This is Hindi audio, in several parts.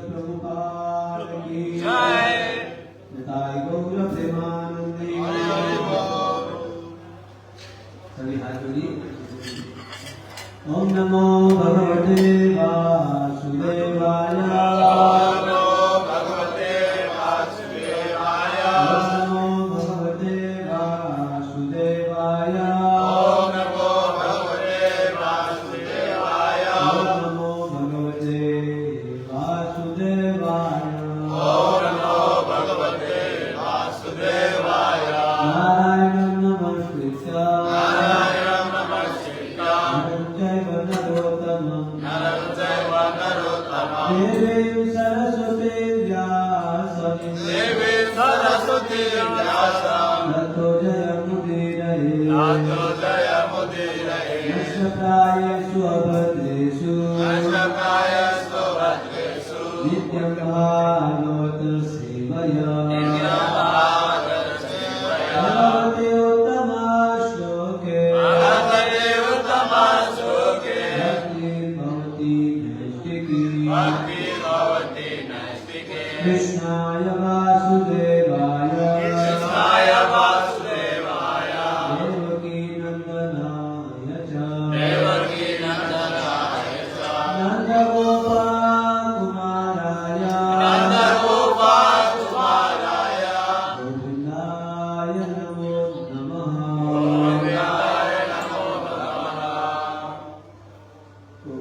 प्रभुपाद की जय। निताई गौर प्रेमानंदी। सभी हाथ जोड़िए। ओम नमो भगवते वासुदेवाय। कृष्णाय वासुदेवाय देवकी नंदनाय च नंदगोपाकुमाराय गोविन्दाय नमो नमः। तो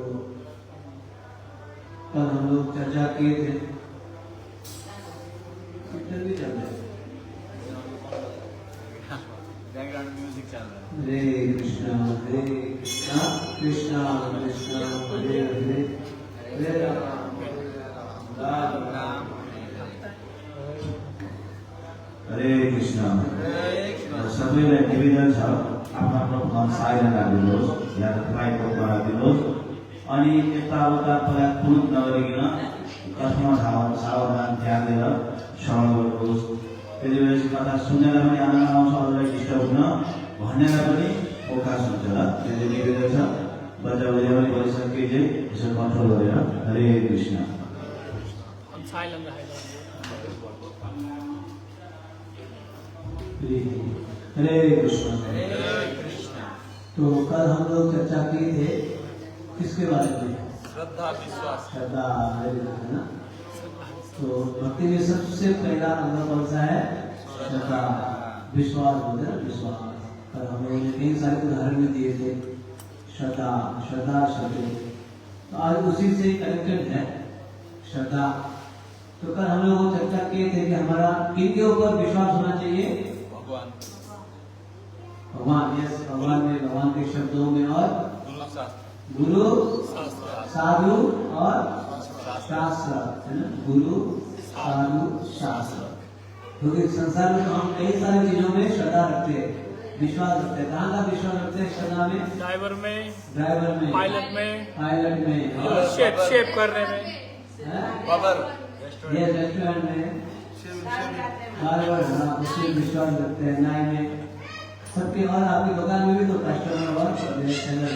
कल हम लोग चर्चा किए थे, बैकग्राउंड म्यूजिक चल रहा है। हरे कृष्णा कृष्णा कृष्णा हरे हरे हरे राम राम राम हरे कृष्णा। सबैलाई निवेदन छ आफ्नो आफ्नो फोन साइलेन्ट राखिदिनुहोस् या त फ्लाइट मोड राखिदिनुहोस् अनि यताउता पहिला कुरुप नगरिकन कथामा सावधान ध्यान दिएर श्रवण गर्नुहोस्। त्यसपछि कथा सुन्नेलाई पनि आनन्द आउँछ, अरूलाई डिस्टर्ब हुन भन्नेलाई पनि अवकाश हुन्छ। र त्यो निवेदन छ बच्चा बच्चा पनि बोलिसके चाहिँ यसो कन्ट्रोल गरेर हरे कृष्ण। हरे कृष्ण। तो कल हम लोग चर्चा किए थे किसके बारे में? श्रद्धा विश्वास। श्रद्धा है ना। तो भक्ति में सबसे पहला अंग कौन सा है? श्रद्धा। विश्वास बोलते हैं विश्वास। और हम लोगों ने कई सारे उदाहरण भी दिए थे। श्रद्धा श्रद्धा श्रद्धे, तो आज उसी से कनेक्टेड है श्रद्धा। तो कल हम लोग चर्चा किए थे कि हमारा किनके ऊपर विश्वास होना चाहिए? भगवान। भगवान, यस, भगवान में, भगवान के शब्दों में और गुरु साधु और शास्त्र, है ना। गुरु साधु शास्त्र, क्योंकि संसार में तो हम कई सारी चीजों में श्रद्धा रखते हैं, विश्वास रखते हैं। कहाँ का विश्वास रखते हैं? श्रद्धा में, ड्राइवर में, पायलट में, शेप करने में, ये रेस्टोरेंट में, उसमें विश्वास रखते हैं। नाई में, सबके, और आपकी दुकान में भी तो कस्टमर और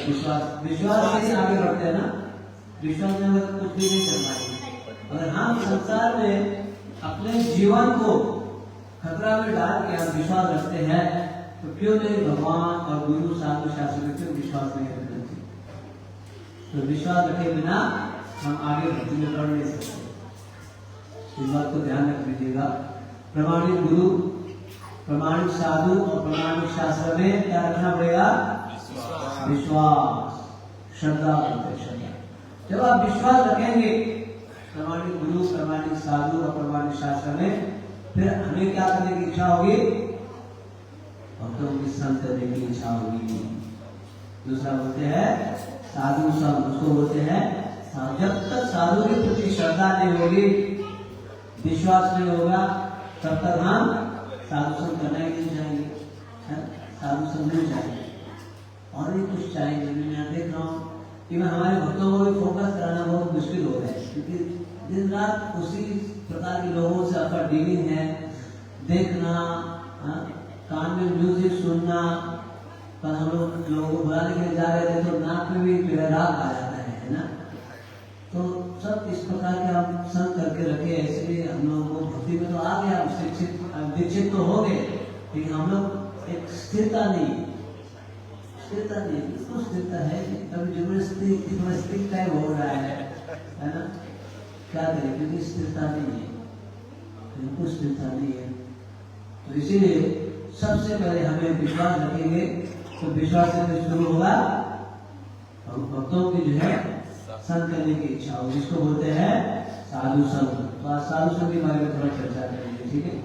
विश्वास से ही आगे बढ़ते हैं ना। विश्वास में अगर कुछ भी नहीं कर पाएंगे। अगर हम संसार में अपने जीवन को खतरा में डाल के हम विश्वास रखते हैं, तो क्यों नहीं भगवान और गुरु साधु शास्त्र में क्यों विश्वास नहीं रखना चाहिए? तो विश्वास रखे बिना हम आगे भक्ति में बढ़ नहीं सकते। इस बात को ध्यान रख लीजिएगा। प्रमाणिक गुरु, प्रमाणिक साधु और प्रमाणिक शास्त्र में क्या रखना पड़ेगा? विश्वास। श्रद्धा बोलते हैं, श्रद्धा। जब आप विश्वास रखेंगे प्रमाणिक गुरु, प्रमाणिक साधु और प्रमाणिक शास्त्र में, फिर हमें क्या करने की इच्छा होगी? भक्तों की संग करने की इच्छा होगी। दूसरा बोलते हैं साधु संग, उसको बोलते हैं जब तक साधु के प्रति श्रद्धा नहीं होगी, विश्वास नहीं होगा, तब तक हम साधु संग करना ही नहीं चाहेंगे, साधु संग नहीं चाहेंगे। और भी कुछ चाहिए। मैं देख रहा हूँ कि मैं हमारे भक्तों को भी फोकस कराना बहुत मुश्किल हो रहा है, क्योंकि दिन रात उसी प्रकार के लोगों से आपका डीलिंग है। देखना, कान में म्यूजिक सुनना। कल हम लोगों को बुलाने के लिए जा रहे थे तो नाक में भी राग आ जाता है ना। तो सब इस प्रकार के हम संग करके रखे हैं, इसलिए हम लोगों को भक्ति में तो आ गया, दीक्षित तो हो गए, लेकिन हम लोग एक स्थिरता नहीं, इसको स्थिरता है कभी जबरदस्ती टाइप हो रहा है ना, क्या करें, क्योंकि स्थिरता नहीं है, बिल्कुल स्थिरता नहीं है। तो इसीलिए सबसे पहले हमें विश्वास रखेंगे, तो विश्वास से शुरू होगा और भक्तों की जो है संग करने की इच्छा हो, जिसको बोलते हैं साधु संग। तो आज साधु संग के बारे में थोड़ा चर्चा करेंगे, ठीक है।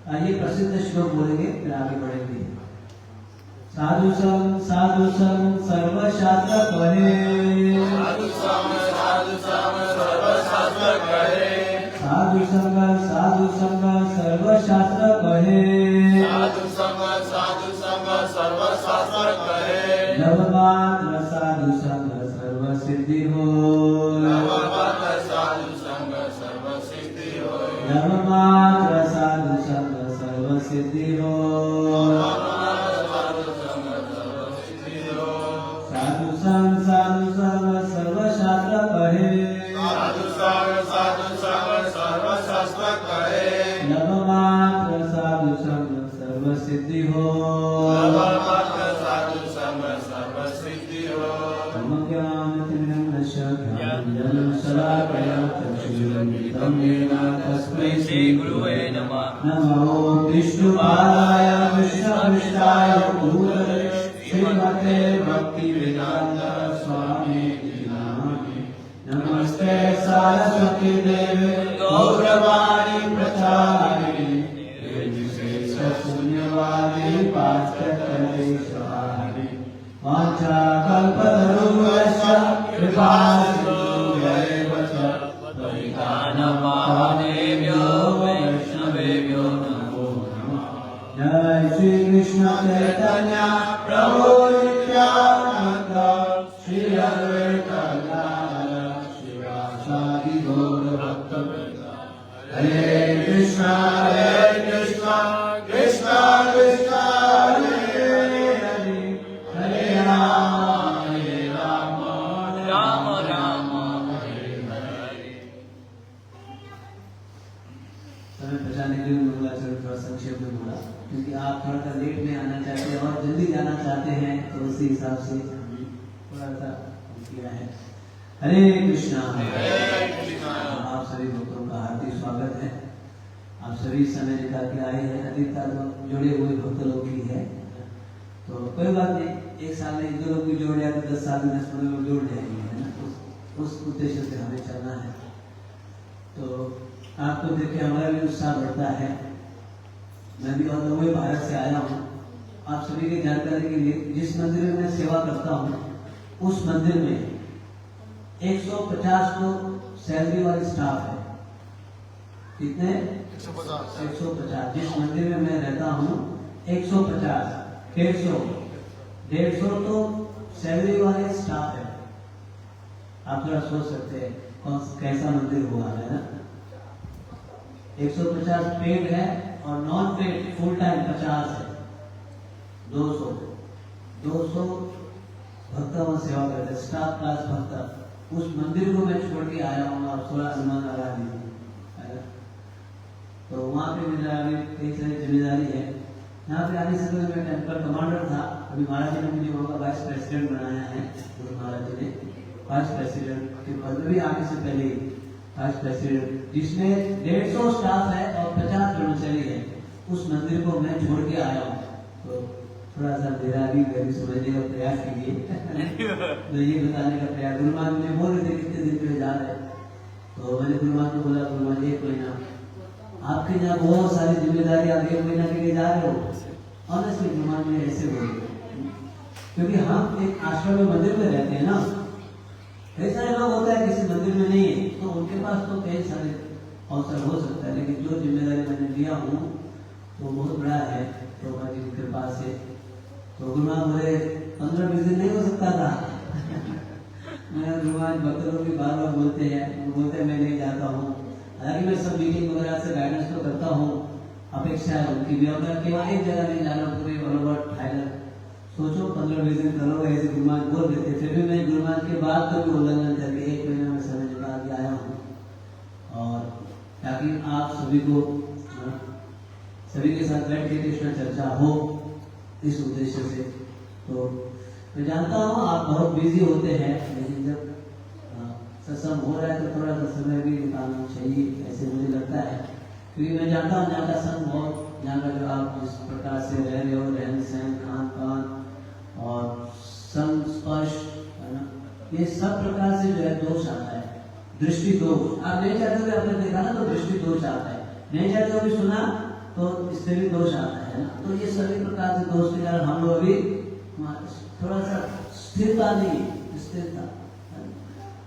आइए प्रसिद्ध श्लोक बोलेंगे, फिर आगे बढ़ेंगे। साधु संग सर्वशास्त्र कहे, साधु संग सर्वशास्त्र कहे, साधु संग सर्वशास्त्र कहे, साधु संग सर्वशास्त्र कहे, नवमात्र साधु संग सर्व सिद्धि हो, नवमात्र साधु संग सर्व सिद्धि हो, नवमात्र साधु संग सर्व सिद्धि हो, साधु संग सर्वशास्त्र कहे, साधु संग सर्वशास्त्र कहे, नवमात्र साधु संग सर्व सिद्धि हो, नवमात्र साधु संग सर्व सिद्धि हो, तस्मै श्री गुरुवे नमः। नमो विष्णुपादाय कृष्णपृष्ठाय भूतले श्रीमते भक्तिवेदांत स्वामी नामिने। नमस्ते सरस्वती देवे गौरवाणी प्रचारिणे, निर्विशेष शून्यवादी पाश्चात्यदेशवारिणे। वाञ्छाकल्पतरुभ्यश्च कृपासिन्धुभ्यैव च पतितानां वैष्णवेभ्यो नमो नमः। जय श्री कृष्ण चैतन्य प्रभु नित्यानंद, श्री अद्वैत गदाधर श्रीवासादि गौर भक्तवृंद। हरे कृष्णा कृष्णा कृष्णा हरे हरे, हरे राम राम राम हरे हरे। समय बचाने के लिए मंगलाचरण थोड़ा संक्षेप में बोला, क्योंकि आप थोड़ा सा लेट में आना चाहते हैं और जल्दी जाना चाहते हैं, तो उसी हिसाब से थोड़ा सा किया है। हरे कृष्णा। आप सभी भक्तों का हार्दिक स्वागत है। आप सभी समय निकाल के आए हैं, अधिकतर लोग जुड़े हुए भक्त लोग ही है, तो कोई बात नहीं, एक साल में 2 लोग भी जोड़ लिया तो 10 साल में 10 लोग जोड़ जाएंगे, है ना। उस उद्देश्य से हमें चलना है। तो आपको देख के हमारा भी उत्साह बढ़ता है। मैं भी और नवे भारत से आया हूँ। आप सभी की जानकारी के लिए, जिस मंदिर में मैं सेवा करता हूँ, उस मंदिर में 150 तो सैलरी वाले स्टाफ है। कितने? 150। जिस मंदिर में मैं रहता हूँ 150, 150 तो सैलरी वाले स्टाफ है। आप थोड़ा सोच सकते हैं कैसा मंदिर हुआ है ना। 150 पेड है और नॉन पेड फुल टाइम 50 है। 200 भक्त वहां सेवा करते, स्टाफ क्लास भक्त। उस मंदिर को मैं छोड़ के आया हूँ, आप थोड़ा अनुमान लगा दीजिए। तो वहाँ पे मेरा अभी कई सारी जिम्मेदारी है। यहाँ पे आने से पहले मैं टेम्पल कमांडर था। अभी महाराज जी ने मुझे वहाँ का वाइस प्रेसिडेंट बनाया है। तो महाराज जी ने वाइस प्रेसिडेंट के पद में भी आने से पहले वाइस प्रेसिडेंट, जिसमें 150 स्टाफ है और 50 कर्मचारी है, उस मंदिर को मैं छोड़ के आया हूँ। तो थोड़ा सा मेरा भी गरीब समझने का प्रयास कीजिए। तो ये बताने का प्रयास, गुरुमान मुझे बोल रहे थे कितने दिन पहले जा रहे, तो मैंने गुरुमान को बोला, गुरुमान 1 महीना, आपके यहाँ बहुत सारी जिम्मेदारी, आप 1 महीना के लिए जा रहे हो। ऑनेस्टली गुरुमान मुझे ऐसे बोले, क्योंकि हम एक आश्रम में मंदिर में रहते हैं ना। कई सारे लोग होता है किसी मंदिर में नहीं है, तो उनके पास तो कई सारे अवसर हो सकता है, लेकिन जो जिम्मेदारी मैंने लिया हूँ तो बहुत बड़ा है प्रभा जी की कृपा से। तो गुरुमान बोले 15-20 दिन नहीं हो सकता था। मैं गुरुमान भक्त लोग भी बार बार बोलते हैं, मैं नहीं जाता हूँ। हालांकि मैं सब मीटिंग वगैरह से गाइडेंस तो करता हूँ, अपेक्षा है उनकी भी। और मैं केवल एक जगह नहीं जाना, पूरे बराबर थाईलैंड सोचो 15-20 दिन करो, ऐसे गुरुमान बोल देते। फिर भी मैं गुरुमान के बाद तो भी उल्लंघन करके 1 महीना में समय निकाल के ताकि आप सभी को सभी के साथ बैठ के कृष्ण चर्चा हो, इस उद्देश्य से। तो मैं जानता हूँ आप बहुत बिजी होते हैं, लेकिन जब सत्संग हो रहा है तो थोड़ा सा समय भी निकालना चाहिए, ऐसे मुझे लगता है। क्योंकि मैं जानता हूँ यहाँ का संग बहुत, यहाँ का जो आप जिस प्रकार से रह रहे हो, रहन सहन, खान पान और संस्पर्श, है ना, ये सब प्रकार से जो है दोष आता है, दृष्टि दोष। आप नहीं चाहते हो, आपने देखा ना, तो दृष्टि दोष आता है, नहीं चाहते हो भी सुना तो इससे भी दोष आता है ना। तो ये सभी प्रकार से दोष के कारण हम लोग अभी थोड़ा सा स्थिरता नहीं, स्थिरता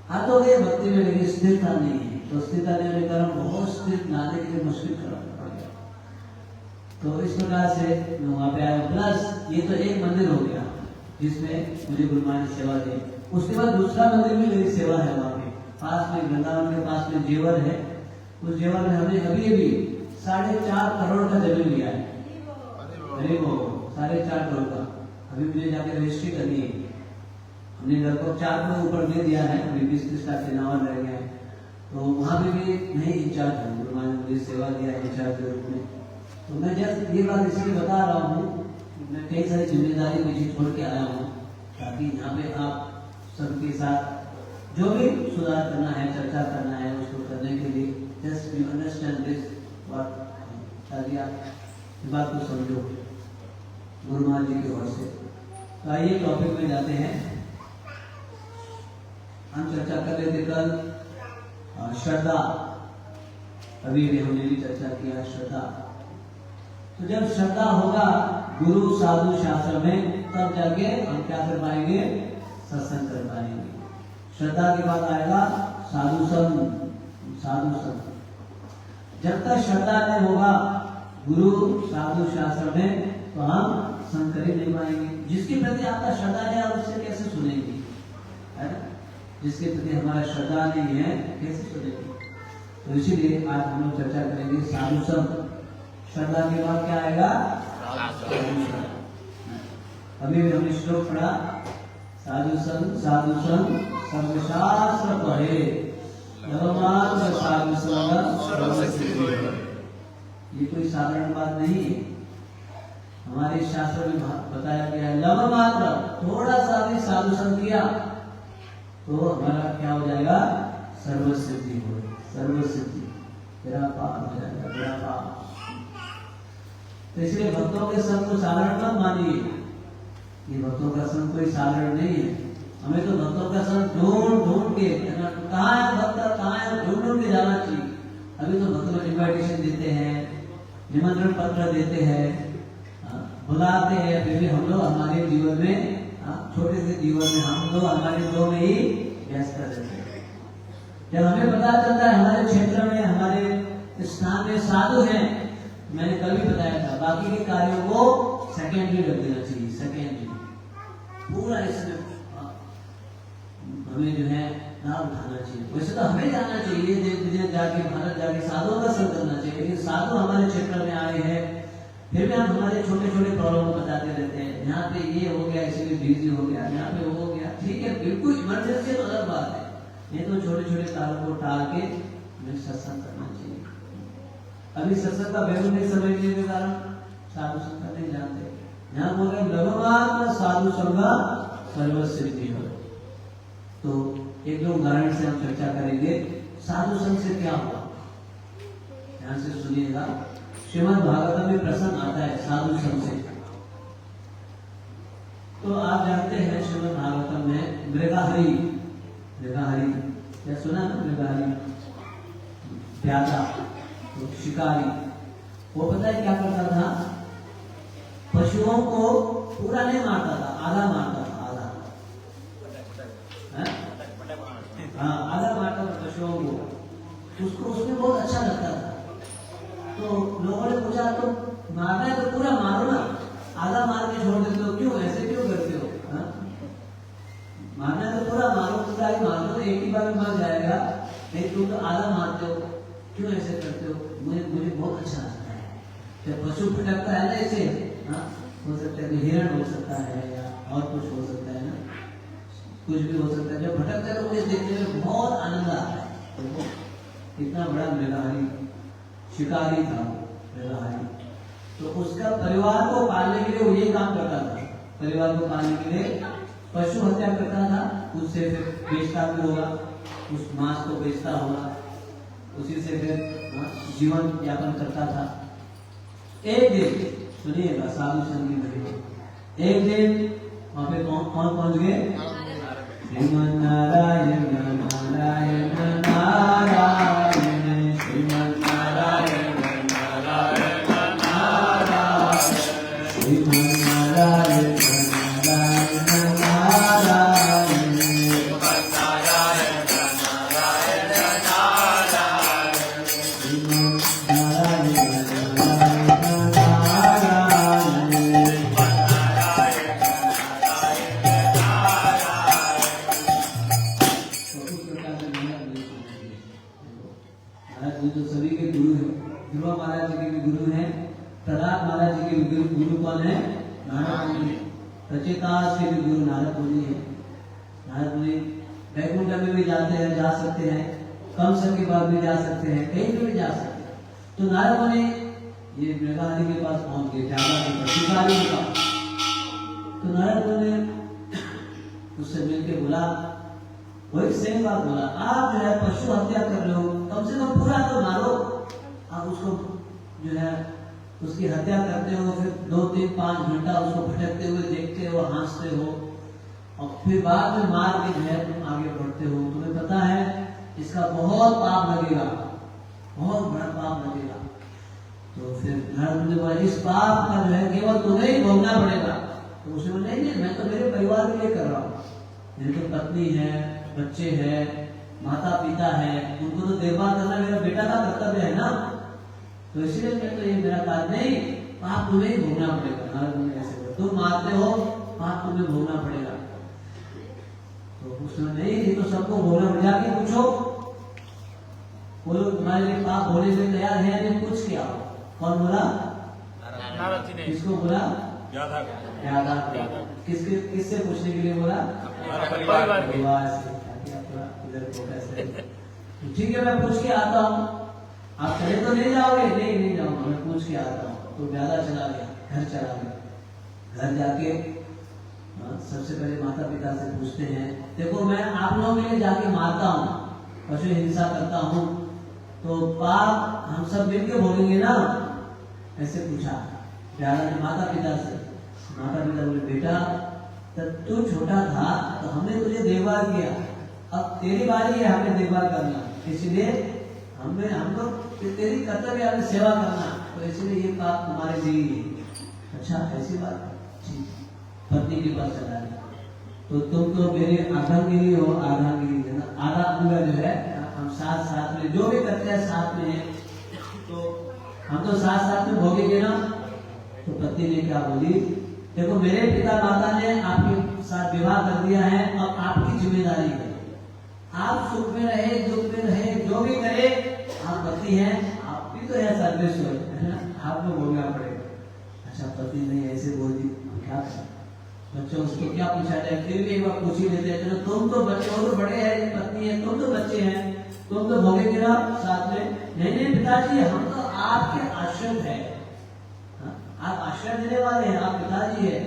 हाथ हो गए भक्ति में, लेकिन स्थिरता नहीं है। तो स्थिरता नहीं होने के कारण बहुत स्थिर लाने के लिए मुश्किल करना पड़ेगा। तो इस प्रकार से मैं वहाँ पे आया। प्लस ये तो एक मंदिर हो गया जिसमें मुझे गुरु महाराज ने सेवा दी। उसके बाद दूसरा मंदिर में मेरी सेवा है वहाँ पे पास में, वृंदावन के पास में जेवर है। उस जेवर में हमने अभी 4.5 करोड़ का जमीन लिया है। अरे वो 4.5 करोड़ का अभी मुझे जाके रजिस्ट्री करनी है। हमने लगभग 4 करोड़ ऊपर दे दिया है, अभी 20-30 लाख के नाम रह गया है। तो वहाँ पे भी नहीं इंचार्ज हूँ, गुरु महाराज ने मुझे सेवा दिया इंचार्ज के रूप में। तो मैं जस्ट ये बात इसलिए बता रहा हूँ, मैं कई सारी जिम्मेदारी मुझे छोड़ के आया हूँ, ताकि यहाँ पे आप सबके साथ जो भी सुधार करना है, चर्चा करना है, उसको करने के लिए जस्ट यू अंडरस्टैंड दिस बात, ताकि आप इस बात को समझो गुरु महाराज जी की ओर से। तो आइए टॉपिक में जाते हैं। हम चर्चा कर रहे थे कल श्रद्धा, अभी भी हमने भी चर्चा किया श्रद्धा। तो जब श्रद्धा होगा गुरु साधु शास्त्र में, तब जाके हम क्या कर पाएंगे, सत्संग कर पाएंगे। श्रद्धा के बाद आएगा साधु संग, साधु संग। जब तक श्रद्धा नहीं होगा गुरु साधु शास्त्र में, तो हम संग कर ही नहीं पाएंगे। जिसके प्रति आपका श्रद्धा है आप उससे कैसे सुनेंगे, है ना? जिसके प्रति हमारा श्रद्धा नहीं है कैसे सुनेंगे? तो इसीलिए आज हम लोग चर्चा करेंगे साधु संग। श्रद्धा के बाद क्या आएगा, अभी हमने श्लोक पढ़ा, साधु संग सर्वशास्त्र पढ़े, नवमात्र साधु संग। ये कोई साधारण बात नहीं है, हमारे शास्त्र में बताया गया है। नवमात्र, थोड़ा सा भी साधु संग किया तो हमारा क्या हो जाएगा, सर्वसिद्धि हो, सर्वसिद्धि, तेरा पाप हो जाएगा, तेरा पाप। तो इसलिए भक्तों के संग को साधारण मत मानिए, ये भक्तों का संग कोई साधारण नहीं है। हमें तो भक्तों का संग ढूंढ के, कहाँ है भक्त, कहाँ है, ढूंढ के जाना चाहिए। अभी तो भक्त लोग इन्विटेशन देते हैं, निमंत्रण पत्र देते हैं, बुलाते हैं, फिर भी हम लोग हमारे जीवन में, छोटे से जीवन में हम लोग हमारे दो में ही व्यस्त रहते हैं। जब हमें पता चलता है हमारे क्षेत्र में, हमारे स्थान में साधु हैं, मैंने कल भी बताया था, बाकी के कार्यों को सेकेंडरी रख देना चाहिए, सेकेंडरी। पूरा इसमें हमें जो है नाम उठाना चाहिए। वैसे तो हमें जाना चाहिए, देश विदेश जाके, भारत जाके साधुओं का संग करना चाहिए, लेकिन साधु हमारे क्षेत्र में आए हैं, फिर भी हम हमारे छोटे छोटे प्रॉब्लम को बताते रहते हैं। यहाँ पे ये हो गया इसलिए बिजी हो गया, यहाँ पे वो हो गया, ठीक है, बिल्कुल इमरजेंसी तो अलग बात है, नहीं तो छोटे छोटे कार्यों को टाल के हमें सत्संग करना चाहिए। अभी सत्संग का वैल्यू नहीं समझने के कारण साधु संग नहीं जानते। यहाँ बोल रहे भगवान साधु संग सर्वसिद्धि हो। तो एक दो उदाहरण से हम चर्चा करेंगे साधु संग से क्या हुआ, ध्यान से सुनिएगा। श्रीमद् भागवत में प्रसंग आता है साधु संग से। तो आप जानते हैं श्रीमद् भागवत में मृगहरि, मृगहरि क्या सुना ना, मृगहरि प्यादा, तो शिकारी, वो पता है क्या करता था, पशुओं को पूरा नहीं मारता था, आधा मारता था, आधा, हाँ आधा मारता था पशुओं को। उसको उसमें बहुत अच्छा लगता था। तो लोगों ने पूछा तो मारना है तो पूरा मारो ना, आधा मार के छोड़ देते हो क्यों, ऐसे क्यों करते हो? मारना है तो पूरा मारो, पूरा ही मार दो, एक ही बार में मर जाएगा, नहीं तुम तो आधा मारते हो, क्यों ऐसे करते हो? मुझे बहुत अच्छा लगता है। जब पशु भटकता है ना ऐसे, हो सकता है हिरण हो सकता है या और कुछ हो सकता है ना, कुछ भी हो सकता है, जब भटकता है तो मुझे देखने में बहुत आनंद आता है। इतना बड़ा मृगहारी शिकारी था मृगहारी, तो उसका परिवार को पालने के लिए वो ये काम करता था। परिवार को पालने के लिए पशु हत्या करता था, उससे फिर बेचता भी होगा, उस मांस को बेचता होगा, उसी से फिर जीवन यापन करता था। एक दिन सुनिएगा साधु संत की घड़ी, एक दिन वहां पे कौन पहुंच गए? श्रीमन नारायण नारायण नारायण, श्रीमन नारायण नारायण नारायण, श्रीमन नारायण नारायण नारायण, श्रीमन नारायण नारायण नारायण, श्रीमन नारायण जो सभी के गुरु हैं, ध्रुव महाराज जी के भी गुरु हैं, प्रहलाद महाराज जी के भी गुरु कौन है? नारद मुनि। रचितास के भी गुरु नारद मुनि है। नारद मुनि वैकुंठ में भी जाते हैं, जा सकते हैं, कंस के पास भी जा सकते हैं, कहीं पे भी जा सकते हैं। तो नारद मुनि ये मृगहारी के पास पहुंच गए, शिकारी के पास। तो नारद मुनि ने उससे मिलकर बोला, वही सेम बात बोला, आप जो है पशु हत्या कर रहे हो, कम से कम पूरा तो मारो। आप उसको जो है उसकी हत्या करते हो, फिर 2, 3, 5 घंटा उसको भटकते हुए देखते हो, हंसते हो, और फिर बाद में मार के जो है तुम आगे बढ़ते हो। तुम्हें पता है इसका बहुत पाप लगेगा, बहुत बड़ा पाप लगेगा। तो फिर नारद ने बोला, इस पाप का जो है केवल तुम्हें ही भोगना पड़ेगा। तो उसने बोला, नहीं, मैं तो मेरे परिवार के लिए कर रहा हूँ, मेरी तो पत्नी है, बच्चे हैं, माता पिता है, उनको तो देखभाल करना मेरा बेटा का कर्तव्य है ना, तो इसलिए मैं तो ये मेरा कार्य नहीं, पाप तुम्हें ही भोगना पड़ेगा। नारद मुनि ऐसे बोले, तुम मारते हो, पाप तुम्हें भोगना पड़ेगा। तो उसने नहीं, ये तो सबको भोगना पड़ेगा। जाके पूछो, बोलो तुम्हारे लिए पाप होने से तैयार है, नहीं पूछ के आओ। कौन बोला? नारद जी ने। किसको बोला? यादव। किससे पूछने के लिए बोला? परिवार से। ठीक है, मैं पूछ के आता हूँ। आप चले तो नहीं जाओगे? नहीं जाऊंगा, मैं पूछ के आता हूँ। तो ज्यादा चला गया, घर चला गया। घर जाके सबसे पहले माता पिता से पूछते हैं, देखो मैं आप लोगों के लिए जाके मारता हूँ, पशु हिंसा करता हूँ, तो पाप हम सब मिलकर भोगेंगे ना? ऐसे पूछा प्यारा ने माता पिता से। माता पिता बोले, बेटा तब तू छोटा था तो हमने तुझे देखभाल किया, अब तेरी बारी है हमें देखभाल करना, इसलिए हम लोग तेरी कर्तव्य है सेवा करना, तो इसलिए ये पाप तुम्हारे लिए ही है। अच्छा ऐसी बात है। पत्नी के पास चला गया, तो तुम तो मेरे आधागिरी हो, आधागिरी है ना, आधा अंग जो है, हम साथ में जो भी करते हैं साथ में है, तो हम तो साथ में भोगेंगे ना। तो पत्नी ने क्या बोली, देखो मेरे पिता माता ने आपके साथ विवाह कर दिया है, अब आपकी जिम्मेदारी है, आप सुख में रहे दुख में रहे जो भी करे, आप पति हैं, आप भी तो है सर्वेश्वर, है ना, आपको भोगना पड़ेगा। अच्छा पति ने ऐसे बोल दी, क्या करें? बच्चों उसको क्या पूछा जाए, फिर भी एक बार पूछ ही लेते हैं, तुम तो बच्चे हो, तो बड़े हैं, पत्नी है, तुम तो बच्चे हैं, तुम तो भोगेंगे ना साथ में। नहीं पिताजी, हम तो आपके आश्रय है, आप आश्रय देने वाले हैं, आप पिताजी है,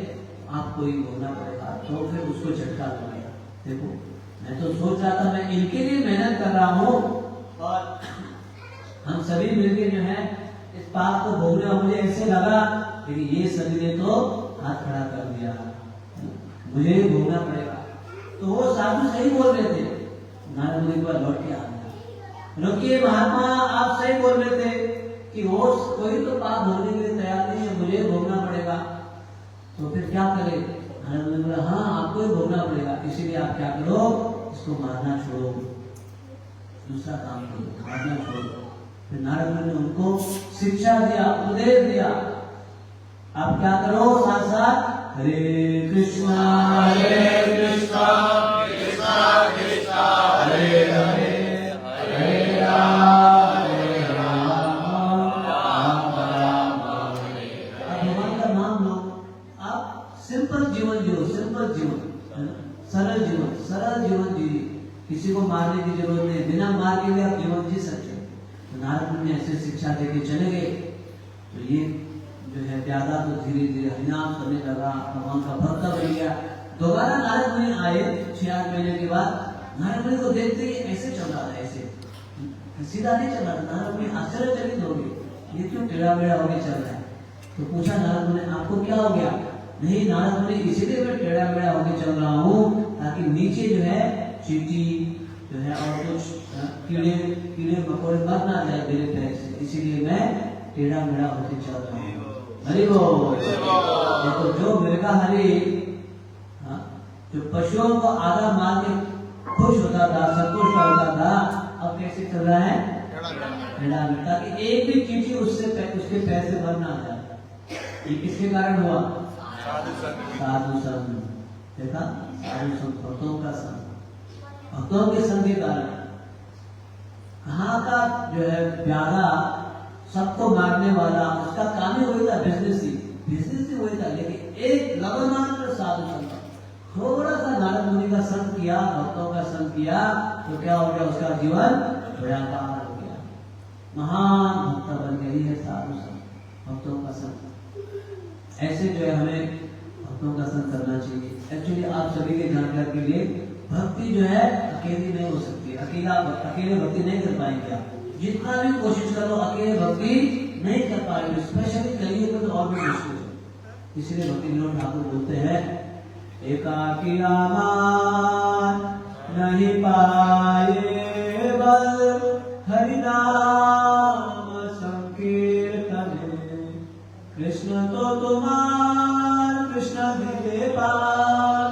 आपको ही भोगना पड़ेगा। तो फिर उसको झटका लग गया, देखो मैं तो सोच रहा था मैं इनके लिए मेहनत कर रहा हूँ, और हम सभी मिलकर जो है इस पाप को भोगने, मुझे ऐसे लगा, लेकिन ये सभी ने तो हाथ खड़ा कर दिया, मुझे ही भोगना पड़ेगा। तो वो साधु सही बोल रहे थे। नारद मुनि पर लौट के आ गया, रुकिए महात्मा, आप सही बोल रहे थे कि वो कोई तो पाप भोगने के लिए तैयार नहीं है, मुझे भोगना पड़ेगा, तो फिर क्या करे? नारद मुनि बोला, हाँ आपको ही भोगना पड़ेगा, इसीलिए आप क्या करो, इसको मारना छोड़ो, दूसरा काम करो, मारना छोड़ो। फिर नारद मुनि ने उनको शिक्षा दिया, उपदेश दिया, आप क्या करो, साथ साथ हरे कृष्णा कृष्णा कृष्णा हरे हरे, हरे राम राम हरे। आप भगवान का नाम लो, आप सिंपल जीवन जियो, सिंपल जीवन, सरल जीवन जी, किसी को मारने की जरूरत नहीं, बिना मार के भी आप जीवन जी सकते हैं। नारद मुनि ऐसे शिक्षा देके चले गए। तो ये जो है प्यादा तो धीरे धीरे हरिनाम करने लगा, भगवान का भक्त बन गया। दोबारा नारद मुनि आए 6-8 महीने के बाद। नारद मुनि को देखते ही ऐसे चल रहा था, ऐसे सीधा नहीं चल रहा था। नारद मुनि आश्चर्यचकित हो गए, ये क्यों टेढ़ा मेढ़ा होके चल रहा है। तो पूछा नारद मुनि आपको क्या हो गया। नहीं नारद मुनि इसीलिए मैं टेढ़ा मेढ़ा होके चल रहा हूँ ताकि नीचे जो है चींटी जो है और कुछ कीड़े मकोड़े मर ना जाए मेरे पैर से, इसीलिए मैं टेढ़ा मेढ़ा होके चल रहा हूँ। हरि बोल। देखो जो मृगाहारी जो पशुओं को आधा मार के खुश होता था, संतुष्ट होता था, अब कैसे चल रहा है टेढ़ा मेढ़ा, ताकि एक भी चींटी उसके पैर से मर ना जाए। ये किसके कारण हुआ। साधु संग। देखा साधु संग, भक्तों का संग, भक्तों के संग के कारण। कहाँ का जो है प्यादा सबको मारने वाला, उसका काम ही वही था, बिजनेस ही वही था। लेकिन एक लगन मात्र साधु संग, थोड़ा सा नारद मुनि का संग किया, भक्तों का संग किया, तो क्या हो गया, उसका जीवन व्यापार हो गया, महान भक्त बन गई है साधु संग, भक्तों का संग। ऐसे जो है हमें भक्तों का संग करना चाहिए। एक्चुअली आप सभी के जानकारी के लिए भक्ति जो है अकेली नहीं हो सकती, अकेले भक्ति नहीं कर पाएंगे आप, जितना भी कोशिश करो अकेले भक्ति नहीं कर पाएंगे, स्पेशली कलियुग में तो और भी मुश्किल है। इसलिए भक्ति विनोद ठाकुर बोलते हैं एकाकी आमान नहीं पाए बल हरिनाम संकीर्तन, कृष्ण तो तुम्हार कृष्ण दिले पार,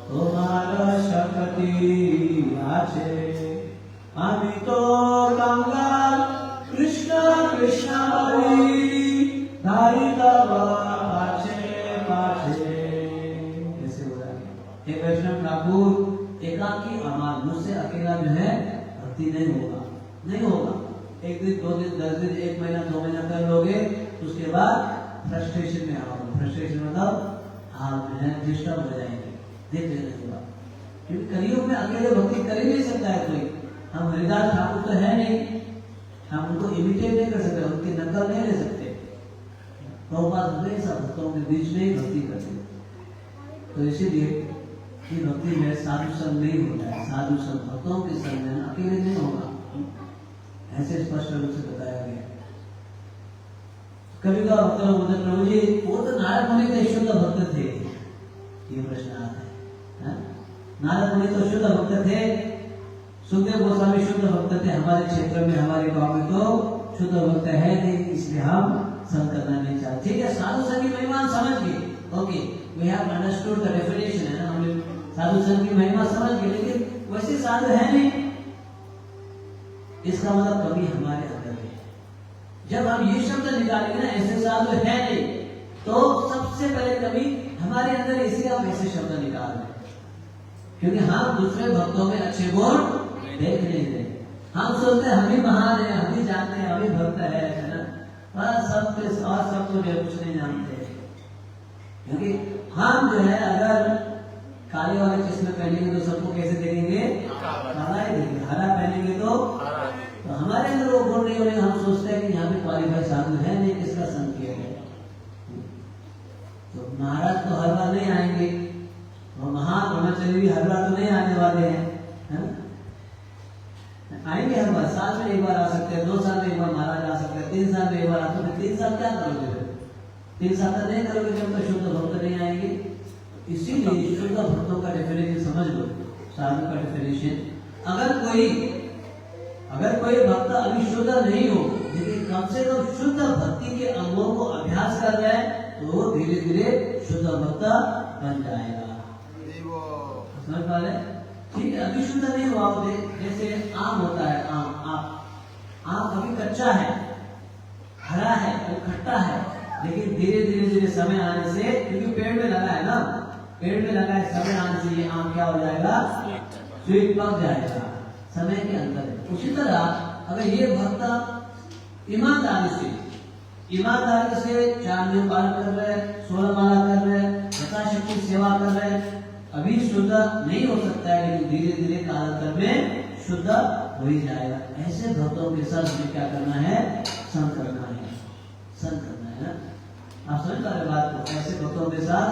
तुम्हारा शक्ति आछे আমি তো কাঙ্গাল কৃষ্ণ কৃষ্ণ বলি ধারি তব পাছে পাছে। कैसे हो रहा है। एक वैष्णव ठाकुर एकाकी अमार, मुझसे अकेला जो है भक्ति नहीं होगा। एक दिन 2 दिन 10 दिन 1 महीना 2 महीना कर लोगे, उसके बाद फ्रस्ट्रेशन में आओगे। फ्रस्ट्रेशन मतलब आप जो है डिस्टर्ब हो जाएंगे, देख लेने के बाद, क्योंकि कलियुग में अकेले भक्ति कर ही नहीं सकता है कोई। हम हरिदास ठाकुर तो है नहीं, हम उनको इमिटेट नहीं कर सकते, उनकी नकल नहीं ले सकते। प्रभुपाद हमेशा भक्तों के बीच में ही भक्ति करते, तो इसीलिए ये भक्ति में साधु संग नहीं होता है। साधु संग भक्तों के संग में अकेले नहीं होगा, ऐसे स्पष्ट रूप से बताया गया। कभी का भक्त लोग बोलते प्रभु जी वो तो नारद मुनि तो शुद्ध भक्त थे, ये प्रश्न आता है। नारद मुनि तो शुद्ध भक्त थे, सुखदेव गोस्वामी शुद्ध भक्त थे, हमारे क्षेत्र में हमारे गांव में तो शुद्ध भक्त है नहीं, इसलिए हम संग करना नहीं चाहते। ठीक है, साधु संग की महिमा समझ गए, okay, we have understood the definition, है ना, हम साधु संग की महिमा समझ गए, लेकिन वैसे साधु है नहीं, इसका मतलब कभी हमारे अंदर है। जब हम ये शब्द निकालेंगे ना ऐसे साधु है नहीं, तो सबसे पहले कभी हमारे अंदर, इसलिए हम ऐसे शब्द निकाल रहे हैं क्योंकि हम दूसरे भक्तों में अच्छे गुण देख नहीं रहे। हम सोचते हैं हम ही महान है, हम ही जानते हैं, हम ही भक्त है ना, बस सब तो जो कुछ नहीं जानते। क्योंकि हम जो है अगर काले वाले चश्मे पहनेंगे तो सबको कैसे देखेंगे, काला ही देखेंगे। हरा पहनेंगे तो हमारे अंदर वो गुण नहीं होने, हम सोचते हैं कि यहाँ पे क्वालिफाई साधु है नहीं, किसका संग किया गया। तो महाराज तो हर बार नहीं आएंगे, और महान ब्रह्मचारी भी हर बार तो नहीं आने वाले हैं, है? आएंगे हर बार, साल में एक बार आ सकते हैं, 2 साल में एक बार महाराज आ सकते हैं, 3 साल में एक बार आते हैं। 3 साल क्या करोगे, 3 साल तक नहीं करोगे जब तक शुद्ध भक्त नहीं आएंगे। इसीलिए शुद्ध भक्तों का डेफिनेशन समझ लो, साधु का डेफिनेशन। अगर कोई भक्त अभी शुद्ध नहीं हो, लेकिन कम से कम शुद्ध भक्ति के अंगों को अभ्यास कर रहे हैं, तो धीरे धीरे शुद्ध भक्त बन जाएगा। समझ पा रहे? ठीक है, अभी शुद्ध नहीं हुआ, जैसे आम होता है, आम अभी कच्चा है, हरा है, वो खट्टा है, लेकिन धीरे धीरे समय आने से, क्योंकि पेड़ में लगा है ना, पेड़ में लगा है, समय आने से ये आम क्या हो जाएगा, स्वीट पक जाएगा, समय के अंदर है। उसी तरह अगर ये भक्त ईमानदारी से 4 दिन पालन कर रहे, 16 माला कर रहे, यथाशक्ति सेवा कर रहे, अभी शुद्ध नहीं हो सकता है, लेकिन धीरे धीरे कालांतर में शुद्ध हो ही जाएगा। ऐसे भक्तों के साथ हमें क्या करना है? संग करना है, संग करना है ना। आप समझ पा रहे बात को? ऐसे भक्तों के साथ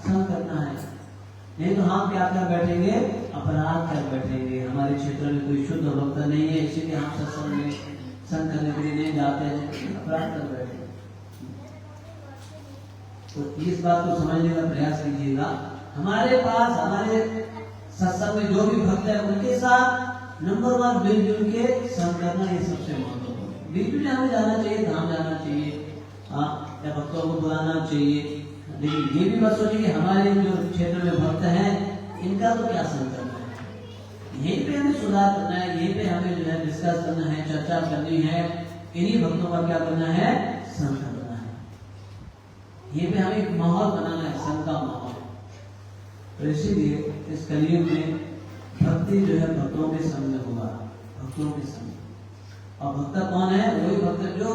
संग करना है, नहीं तो हम क्या कर बैठेंगे? अपराध कर बैठेंगे। हमारे क्षेत्र में कोई शुद्ध भक्त नहीं है, इसीलिए हम सत्संग में संग करने के लिए नहीं जाते हैं, अपराध कर बैठे। तो इस बात को समझने का प्रयास कीजिएगा। हमारे पास हमारे सत्संग में जो भी भक्त है उनके साथ नंबर 1 मिलजुल के संग करना, ये सबसे महत्वपूर्ण है। मिलजुल हमें जाना चाहिए, धाम जाना चाहिए, हाँ, या भक्तों को बुलाना चाहिए, लेकिन ये भी मत सोचिए कि हमारे जो क्षेत्र में भक्त हैं इनका तो क्या संग करना है। यहीं पे हमें सुधार करना है, यहीं पे हमें जो है डिस्कस करना है, चर्चा करनी है, इन्हीं भक्तों का क्या करना है? संग करना है। यहीं पे हमें एक माहौल बनाना है, संग का माहौल। तो इसीलिए इस कलयुग में भक्ति जो है भक्तों के संग में होगा, भक्तों के संग। और भक्त कौन है? वही भक्त जो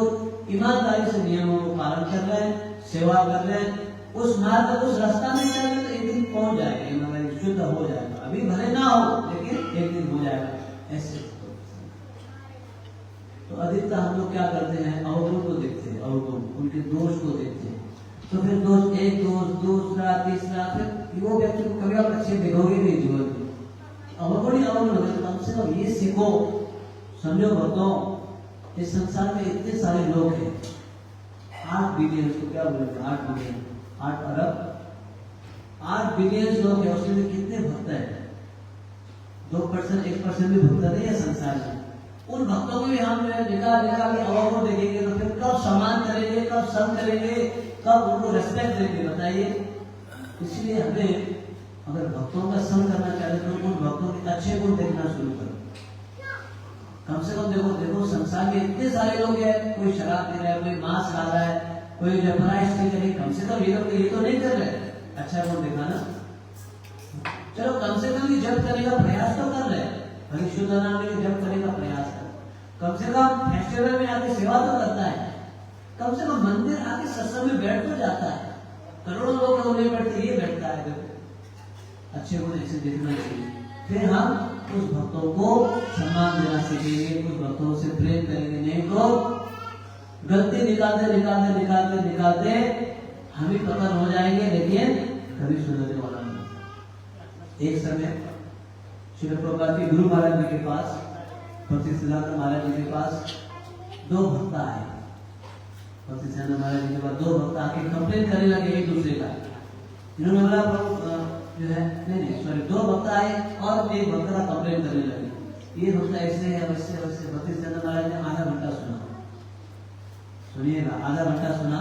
ईमानदारी से नियमों को पालन कर रहे हैं, सेवा कर रहे हैं, उस मार्ग तक, उस रास्ता में चलेंगे तो एक दिन पहुंच जाएगा, ईमानदारी शुद्ध हो जाएगा। अभी भले ना हो लेकिन एक दिन हो जाएगा। ऐसे तो अधिकतर हम लोग क्या करते हैं? अवगुण को देखते हैं, अवगुण, उनके दोष को देखते हैं। तो फिर दोष, एक दोष, दूसरा, तीसरा, फिर वो व्यक्ति को कभी आप अच्छे देखोगे नहीं जीवन में। अवगुण ही अवगुण होगा। तो कम से कम ये सीखो, समझो भक्तों, इस संसार में इतने सारे लोग हैं, 8 बिलियन, उसको क्या बोलेंगे? 8 बिलियन, 8 अरब, 8 बिलियन लोग हैं, उसमें कितने भक्त हैं? 2%, 1% भी भक्त नहीं है संसार में। उन भक्तों को भी हम देखा कि अवगुण देखेंगे तो फिर कब सम्मान करेंगे, कब संग करेंगे, कब उनको रेस्पेक्ट देंगे? बताइए। इसलिए हमें अगर भक्तों का संग करना चाहते तो उन भक्तों के अच्छे गुण देखना शुरू करो। कम से कम देखो संसार में इतने सारे लोग हैं, कोई शराब पी रहा है, कोई मांस खा रहा है, कोई जबरदस्ती नहीं करे, कम से कम ये तो नहीं कर रहे, अच्छा गुण दिखाना। चलो कम से कम ये जप करने का प्रयास तो कर रहे हैं, भले शुद्ध नाम लेके जप करने का प्रयास कर, कम से कम फेस्टिवल में आके सेवा तो करता है, कम से कम मंदिर आके सत्संग में बैठ तो जाता है। करोड़ों लोग नहीं बैठते, ये बैठता है। देखो अच्छे गुण ऐसे देखना चाहिए। फिर हम उस भक्तों को सम्मान देना सीखेंगे, उस भक्तों से प्रेम करेंगे। नहीं तो गलती निकालते हम ही पतन हो जाएंगे, लेकिन कभी सुधरने वाला नहीं। एक समय श्री प्रभुपाद जी गुरु महाराज जी के पास, भक्ति सिद्धांत महाराज जी के पास 2 भक्त आए। भक्ति सिद्धांत महाराज जी के पास 2 भक्त आके कंप्लेन करने लगे एक दूसरे का। इन्होंने बोला जो है नहीं सॉरी 2 भक्त आए और एक भक्त का कंप्लेन करने लगे, ये भक्त ऐसे है, वैसे वैसे। भक्ति सिद्धांत महाराज ने आधा घंटा सुना, सुनिएगा, आधा घंटा सुना।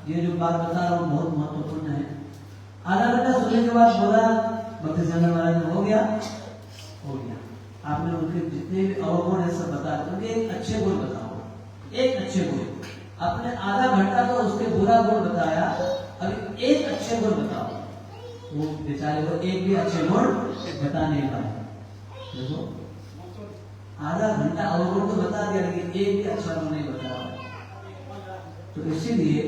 ये जो बात बता रहा हूँ बहुत महत्वपूर्ण है। आधा घंटा सुनने के बाद बोला भक्ति सिद्धांत महाराज ने, हो गया। आपने उनके जितने भी अवगुण है सब बता, उनके एक अच्छे गुण बताओ, एक अच्छे गुण। आपने आधा घंटा तो उसके बुरा गुण बताया, अभी एक अच्छे गुण बताओ। वो बेचारे को एक भी अच्छे गुण बता नहीं पाए। देखो आधा घंटा अवगुण तो बता दिया, लेकिन एक भी अच्छा गुण नहीं बताया। तो इसीलिए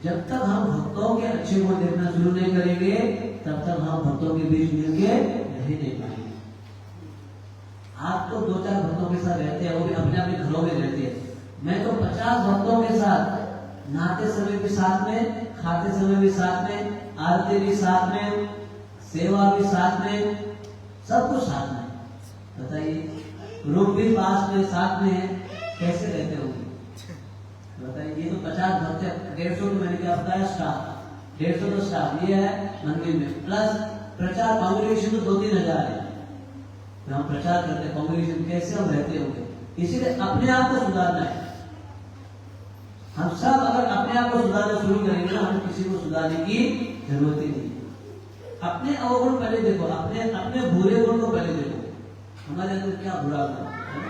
जब तक हम भक्तों के अच्छे गुण देखना शुरू नहीं करेंगे, तब तक हम भक्तों के बीच मिल के रह नहीं पाएंगे। आप तो 2-4 भक्तों के साथ रहते हैं, वो भी अपने अपने घरों में रहते हैं। मैं तो 50 भक्तों के साथ, नहाते समय भी साथ में, खाते समय भी साथ में, आरती भी साथ में, सेवा भी साथ में, सब कुछ साथ में। बताइए रूम भी पास में साथ में है, कैसे रहते होंगे? बताइए। ये तो 50 भक्त है, 150 तो मैंने क्या बताया स्टाफ, 150 तो स्टाफ ये है मंदिर में, प्लस प्रचार कांग्रेगेशन तो 2-3 हजार है। हम प्रचार करते हैं कांग्रेगेशन, कैसे हम रहते होंगे? इसीलिए अपने आप को सुधारना है। हम सब अगर अपने आप को सुधारना शुरू करेंगे ना, हमें किसी को सुधारने की जरूरत ही नहीं। अपने अवगुण पहले देखो, अपने बुरे गुण को पहले देखो, हमारे अंदर क्या बुरा गुण है,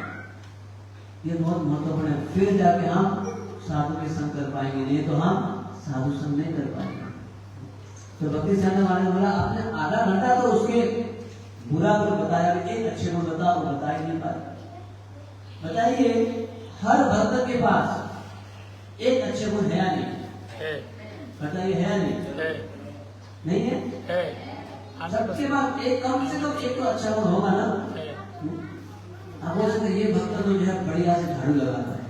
ये बहुत महत्वपूर्ण है। फिर जाके हम साधु के संग कर पाएंगे, नहीं तो हम साधु संग नहीं कर पाएंगे। तो भक्ति सिद्धांत महाराज ने बोला आपने आधा घंटा तो उसके बुरा गुण बताया, एक अच्छे गुण बताओ, बता ही नहीं पाए। बताइए हर भक्त के पास एक अच्छे गुण है या नहीं? बताइए है या नहीं? नहीं है? सबके पास एक, कम से कम एक तो अच्छा गुण होगा ना। आप बोल सकते ये भक्त तो जो है बढ़िया से झाड़ू लगाता है,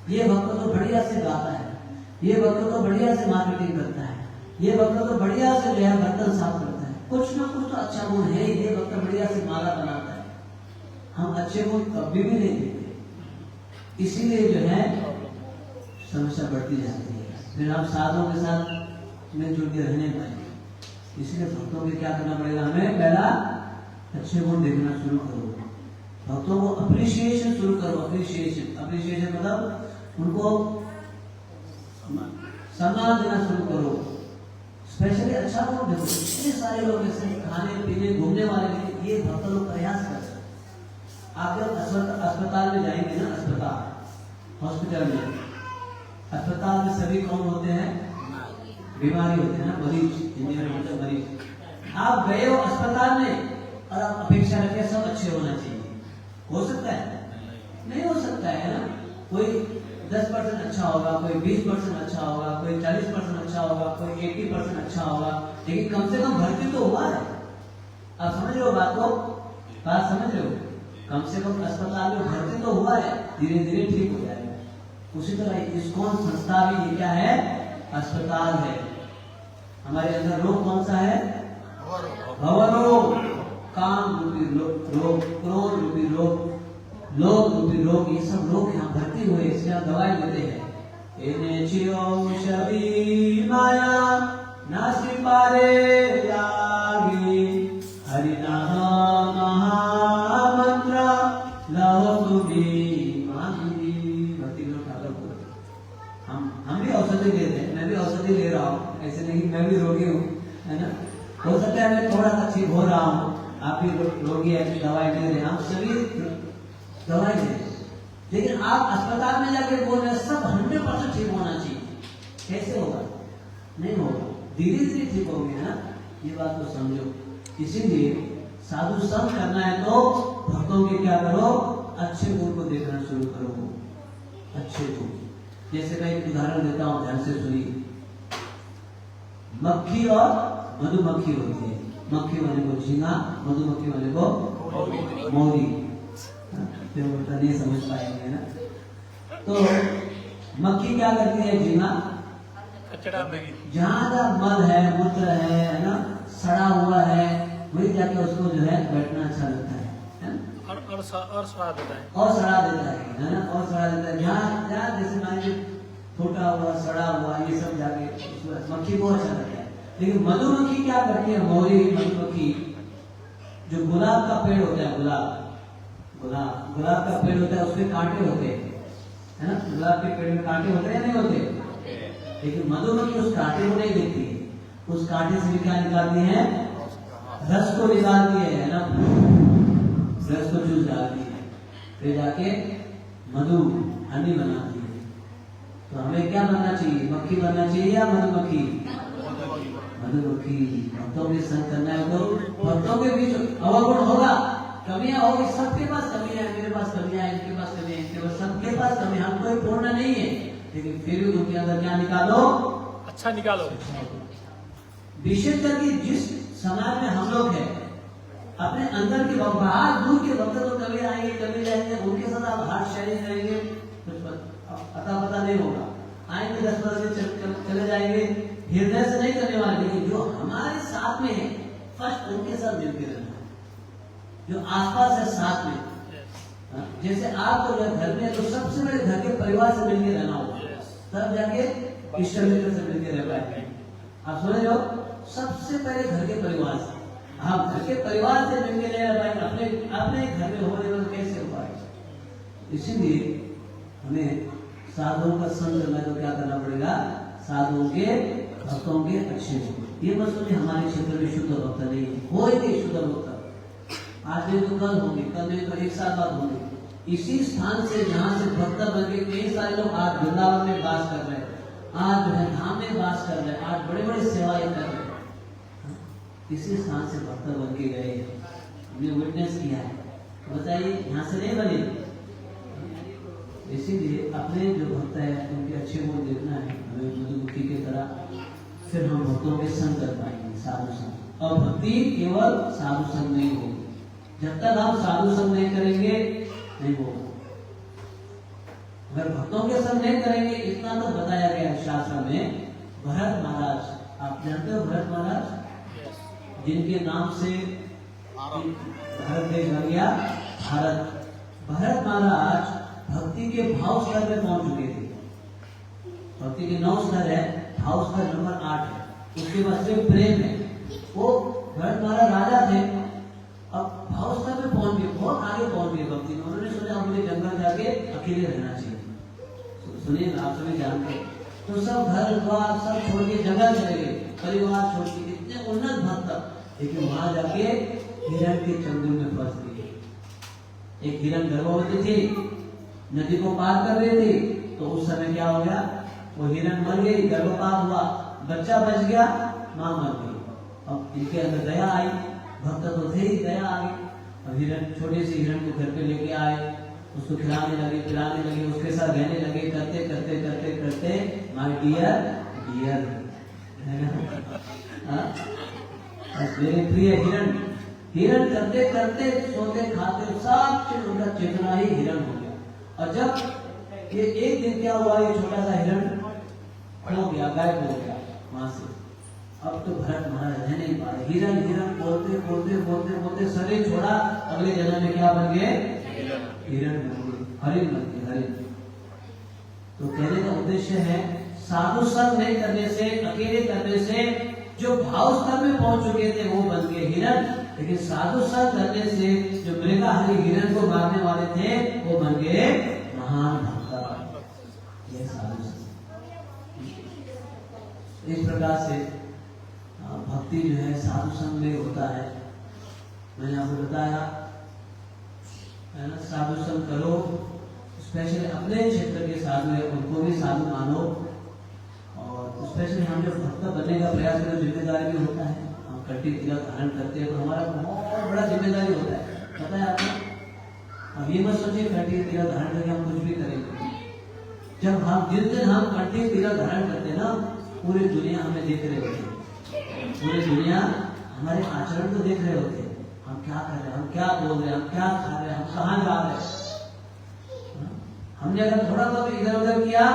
ये भक्त तो बढ़िया से गाता है, ये भक्त तो बढ़िया से मार्केटिंग करता है, ये भक्त तो बढ़िया से जो है बर्तन साफ करता है। कुछ ना कुछ तो अच्छा गुण है, ये भक्त बढ़िया से माला बनाता है। हम अच्छे गुण कभी भी नहीं देते, इसीलिए जो है समस्या बढ़ती जाती है। फिर हम साधुओं के साथ मिलजुल के रहने पाएंगे। इसलिए भक्तों को क्या करना पड़ेगा, हमें पहला अच्छे गुण देखना शुरू करो, भक्तों को अप्रिशिएशन शुरू करो। अप्रिशिएशन मतलब उनको सम्मान देना शुरू करो। स्पेशली अच्छा गुण देखो, इतने सारे लोग ऐसे खाने पीने घूमने वाले हैं, ये भक्त लोग प्रयास करते हैं। आप जब अस्पताल में जाएंगे ना, अस्पताल हॉस्पिटल में, अस्पताल में सभी कौन होते हैं, बीमारी होते हैं ना, मरीज, हिंदी में मतलब मरीज। आप गए हो अस्पताल में और आप अपेक्षा रखें सब अच्छे होना चाहिए, हो सकता है? नहीं हो सकता है ना। कोई 10% अच्छा होगा, कोई 20% अच्छा होगा, कोई 40% अच्छा होगा, कोई 80% अच्छा होगा, लेकिन कम से कम भर्ती तो हुआ है। आप समझ रहे हो बात को, बात समझ रहे हो? कम से कम अस्पताल में भर्ती तो हुआ है, धीरे धीरे ठीक हो जाएगा। उसी तरह इस्कॉन संस्था भी ये क्या है, अस्पताल है। हमारे अंदर रोग कौन सा है, भवरोग, काम रूपी रोग, क्रोध रूपी रोग, लोभ रूपी रोग, ये सब लोग यहाँ भर्ती हुए, इसलिए हम दवाई लेते हैं। इन्हें चिओषधि माया नास्ति पारे लागी, हरि नाम महामंत्र लहो तुम्ही मांगी। भक्ति विनोद ठाकुर बोलते, हम भी औषधि लेते हैं, मैं भी औषधि ले रहा हूँ, ऐसे नहीं मैं भी रोगी हूँ, है ना। हो सकता है मैं थोड़ा सा ठीक हो रहा हूँ, आप भी रोगी है, दवाई ले रहे हैं, हम सभी दवाई ले, लेकिन आप अस्पताल में जाके बोल रहे सब 100% ठीक होना चाहिए, कैसे होगा? नहीं होगा, धीरे धीरे ठीक होगी ना, ये बात को समझो। इसीलिए साधु संग करना है तो भक्तों के क्या करो, अच्छे गुण को देखना शुरू करो, अच्छे गुण। जैसे मैं एक उदाहरण देता हूँ, ध्यान से सुनिए। मक्खी और मधुमक्खी होती है, मक्खी वाले को झींगा, मधुमक्खी वाले को मौरी, नहीं समझ पाएंगे ना। तो मक्खी क्या करती है, झींगा जहाँ का मल है, मूत्र है ना, सड़ा हुआ है, वही जाके उसको जो है बैठना अच्छा लगता है ना? और सड़ा देता है, और सड़ा देता है ना, और सड़ा देता है। जहाँ जैसे मान लीजिए फूटा हुआ, सड़ा हुआ, ये सब जाके मक्खी को अच्छा लगता है। लेकिन मधुमक्खी क्या करती है, मौरी मधुमक्खी, जो गुलाब का पेड़ होता है, गुलाब का पेड़ होता है, उसमें कांटे होते हैं, है ना। गुलाब के पेड़ में कांटे होते हैं, नहीं होते? लेकिन मधुमक्खी उस कांटे को नहीं देखती है, उस कांटे से भी क्या निकालती है, रस को निकालती है ना, रस को जूस डालती है, फिर जाके मधु हनी बनाती है। तो हमें क्या बनना चाहिए, मक्खी बनना चाहिए या मधुमक्खी? मधुमक्खी। भक्तों के संग करना है तो भक्तों के बीच अवगुण होगा, कमियां होगी, सबके पास कमियां है, मेरे पास कमियां है, इनके पास कमियां है, इनके पास, सबके पास कमियां, हम कोई पूर्ण नहीं है, लेकिन फिर भी उनके अंदर क्या निकालो, अच्छा निकालो। विशेष करके जिस समाज में हम लोग हैं, अपने अंदर के बाहर दूर के वक्त तो कभी आएंगे कभी जाएंगे, उनके साथ आप हाथ शेयरिंग करेंगे, कुछ पता नहीं होगा, आएंगे 10-15 दिन चले जाएंगे, हृदय से नहीं करने वाले। लेकिन जो हमारे साथ में है, फर्स्ट उनके साथ मिलकर रहना, जो आसपास है साथ में। जैसे आप तो घर में तो सबसे बड़े घर के परिवार से मिलकर रहना होगा, तब जाके इष्ट मित्र से मिलकर रह पाएंगे। आप समझ रहे हो, सबसे पहले घर के परिवार से, आप घर के परिवार से मिलकर नहीं रह पाएंगे, अपने घर में होने में कैसे हो पाएगा? इसीलिए हमें साधुओं का संग करना, तो क्या करना पड़ेगा, साधुओं के भक्तों के अच्छे हो। ये मत सोचिए हमारे क्षेत्र में शुद्ध भक्त नहीं है, होंगे शुद्ध भक्त, आज नहीं तो कल होंगे, कल नहीं तो 1 साल बाद होंगे। इसी स्थान से जहाँ से भक्त बन के कई सारे लोग आज वृंदावन में वास कर रहे हैं, आज जो है धाम में वास कर रहे हैं, आज बड़े बड़े सेवाएं कर रहे हैं, इसी स्थान से भक्त बन के गए, हमने विटनेस किया है। तो बताइए यहाँ से नहीं बने। इसीलिए अपने जो भक्त है उनके अच्छे गुण देखना है हमें, मधुमक्खी की तरह, फिर हम भक्तों के संग कर पाएंगे, साधु संग। और भक्ति केवल साधु संग नहीं होगी, जब तक हम साधु संग नहीं करेंगे नहीं होगा। अगर भक्तों के संग नहीं करेंगे, इतना तो बताया गया शास्त्र में। भरत महाराज, आप जानते हो भरत महाराज, जिनके नाम से भारत देश बन गया भारत। भरत महाराज भक्ति के भाव स्तर में पहुंच चुके थे। भक्ति के 9 स्तर है, भाव स्तर नंबर 8 है, उसके बाद से प्रेम है। वो भरत महाराज राजा थे, अब भाव स्तर में पहुंच गए, बहुत आगे पहुंच गए भक्ति में। उन्होंने सोचा मुझे जंगल जाके अकेले रहना चाहिए। सुनिए, आप सभी जानते हैं, तो सब घर द्वार सब छोड़ के जंगल चले गए, परिवार छोड़ के, इतने उन्नत भक्त। लेकिन वहां जाके हिरण के चंगुल में फंस गए। एक हिरण गर्भवती थी, नदी को पार कर रही थी, तो उस समय क्या हो गया, वो हिरण मर गई, गर्भपात हुआ, बच्चा बच गया, मां मर गई। अब इनके अंदर दया आई, भक्त तो थे ही, दया आ गई। अब हिरण, छोटे से हिरण को घर पे लेके आए, उसको खिलाने लगे, पिलाने लगे, उसके साथ रहने लगे, करते करते करते करते माय डियर डियर, मेरे प्रिय हिरण। हिरण करते करते, सोते खाते सब चीज उनका चेतना ही हिरण हो गया। और जब ये एक दिन क्या हुआ, ये छोटा सा हिरण खो गया, गायब हो गया वहां से। अब तो भरत महाराज रह नहीं पा रहे, हिरण हिरण बोलते बोलते बोलते बोलते शरीर छोड़ा, अगले जन्म में क्या बन गए, हिरण बन गए, हरिण बन गए, हरिण। तो कहने का उद्देश्य है, साधु संग नहीं करने से, अकेले करने से जो भाव स्तर में पहुंच चुके थे वो बन गए हिरण, लेकिन साधु संग करने से जो मृगाहारी हिरण को मारने वाले थे वो बन गए महान भक्त। ये साधु संग। इस प्रकार से भक्ति जो है साधु संग में होता है। मैंने आपको बताया है ना, साधु संग करो, स्पेशली अपने क्षेत्र के साधु है उनको भी साधु मानो। और स्पेशली हम जब भक्त बनने का प्रयास करें, जिम्मेदारी भी होता है। हम कटी तिलक धारण करते हैं तो हमारा बहुत बड़ा जिम्मेदारी होता है, पता है आपको। अब ये मत सोचिए कटी तिलक धारण करके हम कुछ भी करेंगे। जब हम जिस दिन हम कटी तिलक धारण करते हैं ना, पूरी दुनिया हमें देख रहे होते हैं, पूरी दुनिया हमारे आचरण को देख रहे होते हैं। हम क्या कर रहे हैं, हम क्या बोल रहे हैं, हम क्या खा रहे हैं, हम कहाँ जा रहे हैं। हमने अगर थोड़ा बहुत इधर उधर किया,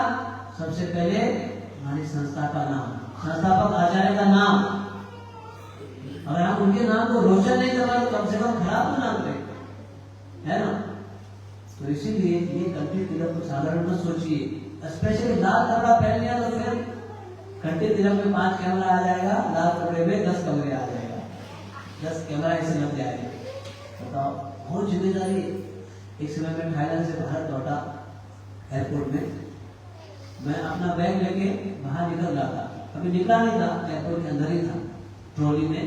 सबसे पहले हमारी संस्था का नाम, संस्थापक आचार्य का नाम, अगर हम उनके नाम को रोशन नहीं कर पाए तो कम से कम खराब तो नाम करें, है ना। तो इसीलिए ये कंठी तिलक को साधारण मत सोचिए। स्पेशली लाल कपड़ा पहन लिया तो फिर कंठी तिलक में 5 कैमरा आ जाएगा, लाल कपड़े में 10 कमरे आ जाएगा, 10 कैमरा ऐसे लग जाएगा। बताओ, बहुत जिम्मेदारी। एक समय में थाईलैंड से भारत लौटा, एयरपोर्ट में मैं अपना बैग लेके बाहर निकल रहा था, अभी निकला नहीं था, एयरपोर्ट के अंदर ही था, ट्रॉली में,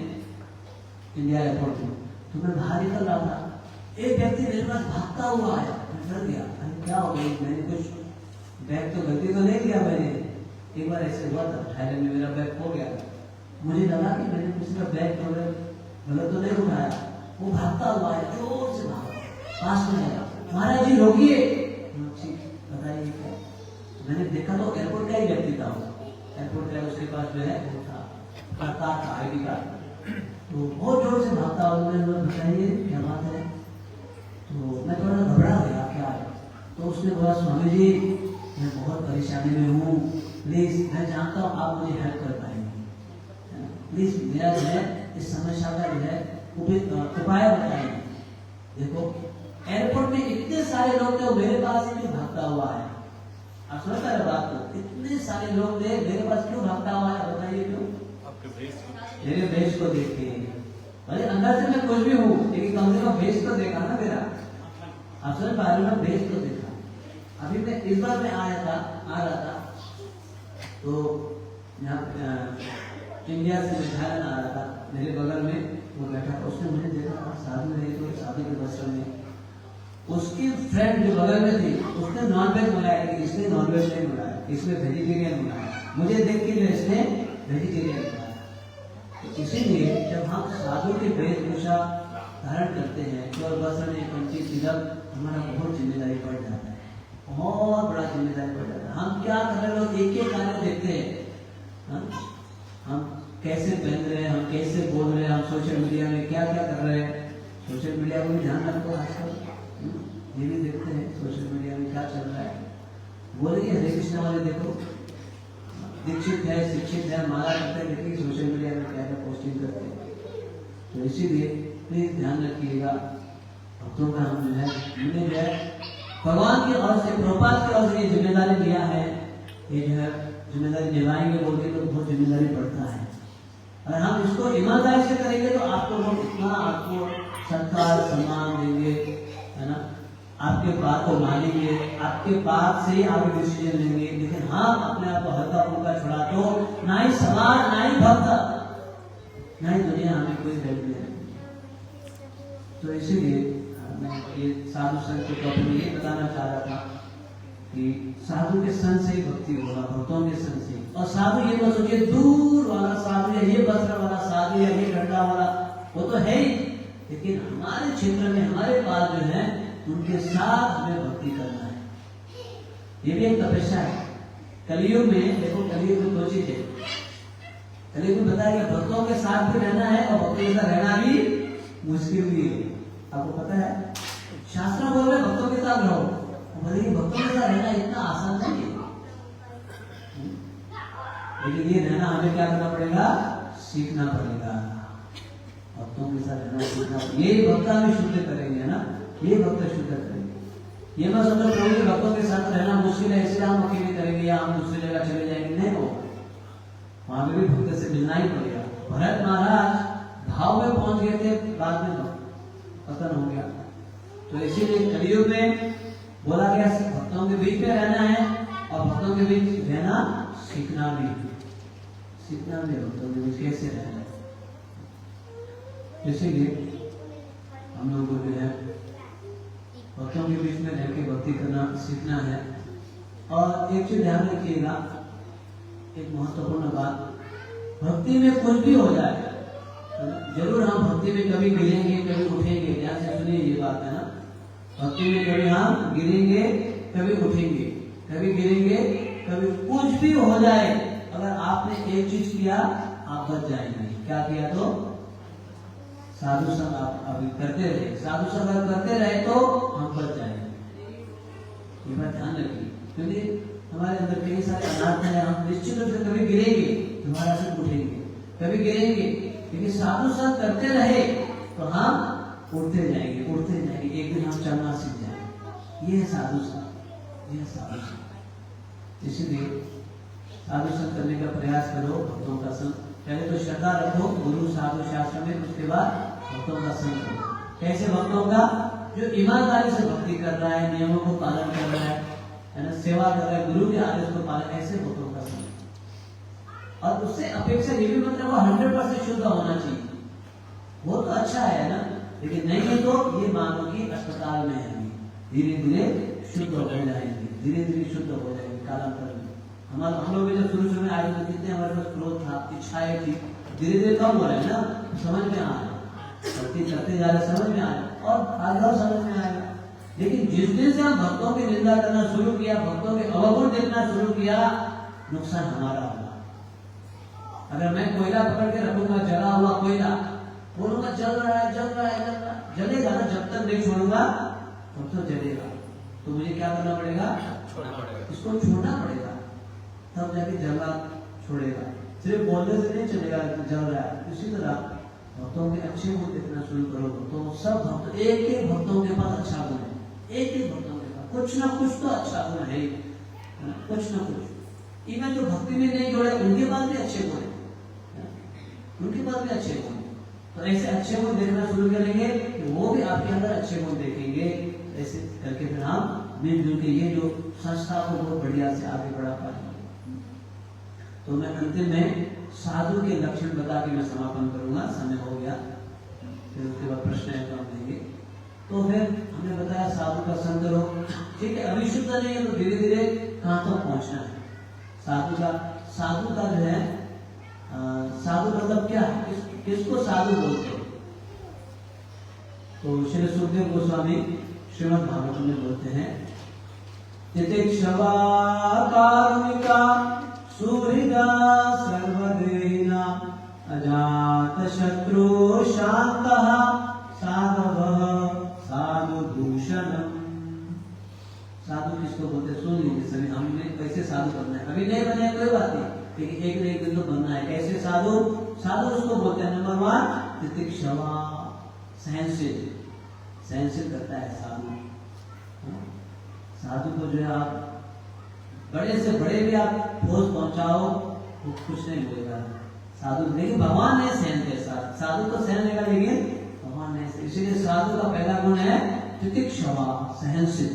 इंडिया एयरपोर्ट में। तो मैं बाहर निकल रहा था, एक व्यक्ति मेरे पास भागता हुआ आया, मैं डर गया, क्या हो गया, मैंने कुछ बैग तो गलती तो नहीं किया मैंने। एक बार ऐसे हुआ था थाईलैंड में, मेरा बैग खो गया, मुझे लगा कि मैंने किसी का बैग गलत तो नहीं उठाया। वो भागता हुआ आया, जोर से भागा, पास में आया, महाराज जी रोकिए। बताइए क्या। मैंने देखा तो एयरपोर्ट का ही व्यक्ति था, एयरपोर्ट का उसके पास जो है वो था, कार्ड था, ID कार्ड। तो बहुत जोर से भागता हुआ, बताइए क्या बात है। तो मैं थोड़ा घबरा गया, क्या है। तो उसने बोला, स्वामी जी मैं बहुत परेशानी में हूँ, प्लीज मैं जानता हूँ आप मुझे हेल्प कर पाएंगे, प्लीज मेरा जो है इस समस्या का जो है उपाय बताइए। देखो एयरपोर्ट में इतने सारे लोग थे, मेरे पास ही क्यों भागता हुआ है। आप समझ पा रहे बात को, इतने सारे लोग थे, मेरे पास क्यों भागता हुआ है, बताइए क्यों। मेरे भेष को देख के, भले अंदर से मैं कुछ भी हूँ, लेकिन कम से कम भेष तो देखा ना मेरा। आप समझ पा रहे हो, भेष तो देखा। अभी मैं इस बार में आ रहा था, तो यहाँ इंडिया से मैं थाईलैंड आ रहा था, मेरे बगल में वो बैठा था, उसने मुझे देखा, साधु रहे तो साधु के वस्त्र में। उसकी फ्रेंड जो बगल में थी, उसने नॉनवेज मंगाया, लेकिन इसने नॉनवेज नहीं मंगाया, इसने वेजिटेरियन मंगाया। मुझे देख के जो इसने वेजिटेरियन मंगाया। तो इसीलिए जब हम साधु के वेशभूषा धारण करते हैं, केवल वस्त्र नहीं, कंठी तिलक, हमारा बहुत जिम्मेदारी बढ़ जाता है, बहुत बड़ा जिम्मेदारी बढ़ जाता है। हम क्या कर रहे हैं, लोग एक एक कार्य देखते हैं, हम कैसे पहन रहे हैं, हम कैसे बोल रहे हैं, हम सोशल मीडिया में क्या क्या कर रहे हैं। सोशल मीडिया को भी ध्यान रखो आजकल, ये भी देखते हैं सोशल मीडिया में क्या चल रहा है। बोलेंगे हरे कृष्ण वाले देखो, दीक्षित है, शिक्षित है, माला करते हैं, देखिए सोशल मीडिया में क्या क्या पोस्टिंग करते हैं। तो इसीलिए प्लीज ध्यान रखिएगा, भक्तों का हम जो है हमने जो है भगवान की ओर से, प्रभुपाद की ओर से ये जिम्मेदारी लिया है, ये जो है जिम्मेदारी निभाएंगे बोल के तो बहुत जिम्मेदारी बढ़ता है। अगर हम इसको ईमानदारी से करेंगे तो आपको लोग इतना आपको सत्कार सम्मान देंगे, है ना, आपके बात को मानेंगे, आपके बात से ही आगे डिसीजन लेंगे। लेकिन हम अपने आप को हल्का फुल्का छुड़ा तो ना ही समाज, ना ही भक्त, ना ही दुनिया हमें कोई वैल्यू नहीं रखेगी। तो इसीलिए मैं ये साधु संत के टॉपिक में ये बताना चाह रहा था कि साधु के संग से ही भक्ति होगा, भक्तों के संग से। और साधु ये मत सोचिए दूर वाला साधु या ये वस्त्र वाला साधु या ये डंडा वाला, वो तो है ही, लेकिन हमारे क्षेत्र में हमारे पास जो है उनके साथ हमें भक्ति करना है। ये भी एक तपस्या है। कलयुग में देखो, कलयुग में दो चीज है। कलयुग में बताया गया भक्तों के साथ भी रहना है और भक्तों के साथ रहना भी मुश्किल भी है। आपको पता है शास्त्र बोल रहे भक्तों के साथ रहो, भक्तों के साथ रहना इतना आसान नहीं है। लेकिन ये रहना हमें क्या करना पड़ेगा, सीखना पड़ेगा। भक्तों के साथ रहना सीखना पड़ेगा। ये भक्त हमें शुद्ध करेंगे ना, ये भक्त शुद्ध करेंगे। ये मत समझो प्रभु के भक्तों के साथ रहना मुश्किल है इसलिए हम अकेले करेंगे या हम दूसरी जगह चले जाएंगे, नहीं हो, वहां भी भक्त से मिलना ही पड़ेगा। भरत महाराज भाव में पहुंच गए थे, बाद में पतन हो गया। तो इसीलिए कलयुग में बोला गया भक्तों के बीच में रहना है और भक्तों के बीच रहना सीखना भी, सीखना भी भक्तों के बीच कैसे रहना है। इसीलिए हम लोगों को जो है भक्तों के बीच में रह के भक्ति करना सीखना है। और एक चीज ध्यान रखिएगा, एक महत्वपूर्ण बात, भक्ति में कुछ भी हो जाए, जरूर हम भक्ति में कभी गिरेंगे कभी उठेंगे। ध्यान से सुनिए ये बात है ना, भक्ति में कभी हम गिरेंगे कभी उठेंगे, कभी गिरेंगे कभी कुछ भी हो जाए। अगर आपने एक चीज किया आप बच जाएंगे। क्या किया? तो साधु संग आप अभी करते रहे, साधु संग अगर करते रहे तो हम बच जाएंगे। ये बात ध्यान रखिए, क्योंकि हमारे अंदर कई सारे अनाथ हैं, हम निश्चित रूप से कभी गिरेंगे दोबारा से उठेंगे, कभी गिरेंगे, लेकिन साधु संग करते रहे तो हम उठते जाएंगे, उठते जाएंगे, एक दिन हम चलना सीख जाएंगे। ये है साधु संग, ये है साधु संग। इसीलिए साधु संग करने का प्रयास करो, भक्तों का संग। पहले तो श्रद्धा रखो गुरु साधु शास्त्र में, उसके बाद भक्तों का संग करो। कैसे भक्तों का? जो ईमानदारी से भक्ति कर रहा है, नियमों को पालन कर रहा है ना, सेवा कर रहा है, गुरु के आदेश को पालन, ऐसे भक्तों का संग। और उससे अपेक्षा ये भी मतलब वो 100% शुद्ध होना चाहिए, वो तो अच्छा है ना, लेकिन नहीं है तो ये मानो कि अस्पताल में है, धीरे धीरे शुद्ध हो जाएंगे, धीरे धीरे शुद्ध हो जाएंगे कालांतर में। हम लोग जब शुरू में आए तो कितने हमारे पास क्रोध था, इच्छाएं थी, धीरे धीरे कम हो रहा है ना, समझ में आ रहा है, भक्ति करते जा रहे समझ में आ रहा और आगे और समझ में आएगा। लेकिन जिस दिन से हम भक्तों की निंदा करना शुरू किया, भक्तों के अवगुण देखना शुरू किया, नुकसान हमारा होगा। अगर मैं कोयला पकड़ के रखूंगा, जला हुआ कोयला, बोलूंगा जल रहा है जल रहा है जल रहा है, जलेगा ना, जब तक नहीं छोड़ूंगा तब तो जलेगा। तो मुझे क्या करना पड़ेगा? इसको छोड़ना पड़ेगा, तब जाके जलना छोड़ेगा। सिर्फ बोलने से नहीं चलेगा जल रहा है। इसी तरह भक्तों के अच्छे गुण देखना शुरू करो। तो सब भक्त, एक एक भक्तों के पास अच्छा गुण है, एक एक भक्तों के पास कुछ ना कुछ तो अच्छा गुण है, कुछ ना कुछ। इवन जो भक्ति में नहीं जोड़े उनके पास भी अच्छे गुण है, उनके पास भी अच्छे गुण। तो ऐसे अच्छे गुण देखना शुरू करेंगे कि वो भी आपके अंदर अच्छे गुण देखेंगे। ऐसे करके फिर हम मिलजुल के ये जो संस्था को बहुत बढ़िया से आगे बढ़ा पाएंगे। तो मैं अंतिम में साधु के लक्षण बता के मैं समापन करूंगा, समय हो गया, फिर उसके बाद प्रश्न हम देंगे। तो फिर हमने बताया साधु का संग करो, ठीक है। अभी शुद्ध नहीं है तो धीरे धीरे कहाँ तक पहुंचना है। साधु का जो है साधु मतलब क्या है, किसको साधु बोलते हैं? तो श्री सुखदेव गोस्वामी श्रीमद् भागवत में बोलते हैं, तितिक्षवा कारुणिका सुहृदा सर्वदेहिना अजात शत्रु शांतः साधवः साधुभूषणम्। इसको बोलते हैं, सुन लीजिए सभी, हमें कैसे साधु बनना है। अभी नहीं बने कोई बात नहीं, लेकिन एक न एक दिन तो बनना है। कैसे साधु? साधु उसको बोलते हैं नंबर 1 तितिक्षवा, सहनशील, सहनशील करता है साधु। साधु को जो है आप बड़े से बड़े भी आप ठोस पहुंचाओ वो कुछ नहीं बोलेगा साधु। लेकिन भगवान नहीं सहनते, साधु तो सहन लेगा लेकिन भगवान नहीं। इसीलिए साधु का पहला गुण है तितिक्षवा, सहनशील।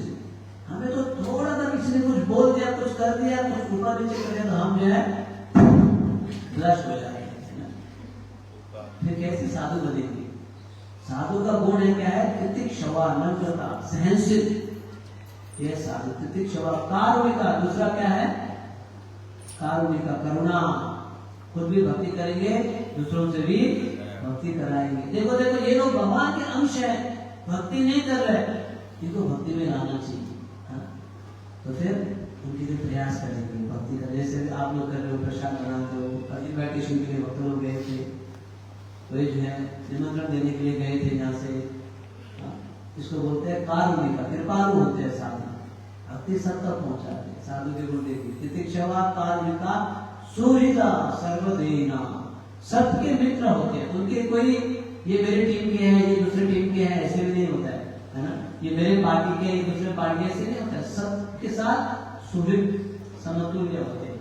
हमें तो थोड़ा सा किसी ने कुछ बोल दिया, कुछ कर दिया, कुछ ऊपर नीचे कर दिया तो हम जो है ब्लश हो जाएंगे। फिर कैसे साधु बनेंगे? साधु का गुण है क्या है? तितिक्षवा, नम्रता, सहनशील, ये साधु। तितिक्षवा, कारुणिका, दूसरा क्या है? कारुणिका, करुणा, खुद भी भक्ति करेंगे, दूसरों से भी भक्ति कराएंगे। देखो देखो ये लोग भगवान के अंश है, भक्ति नहीं कर रहे, इनको भक्ति में लाना चाहिए। तो फिर उनके लिए प्रयास करेंगे भक्ति का। जैसे आप लोग कर रहे हो, प्रसाद बनाते हो, इन्विटेशन के लिए भक्त लोग गए थे, वही जो है निमंत्रण देने के लिए गए थे यहाँ से। इसको बोलते हैं कारुणिका, कृपालु होते हैं साधु, भक्ति सब तक पहुंचाते हैं। साधु के गुण देखिए, तितिक्षवा, कारुणिका, सुहृदा, सर्वदेहिना, सबके मित्र होते हैं। उनके कोई ये मेरी टीम के हैं, ये दूसरी टीम के हैं, ऐसे भी नहीं होता है ना। ये मेरे पार्टी के, ये दूसरे पार्टी के, ऐसे नहीं होता है। सबके साथ सुहृद, समतुल्य होते हैं,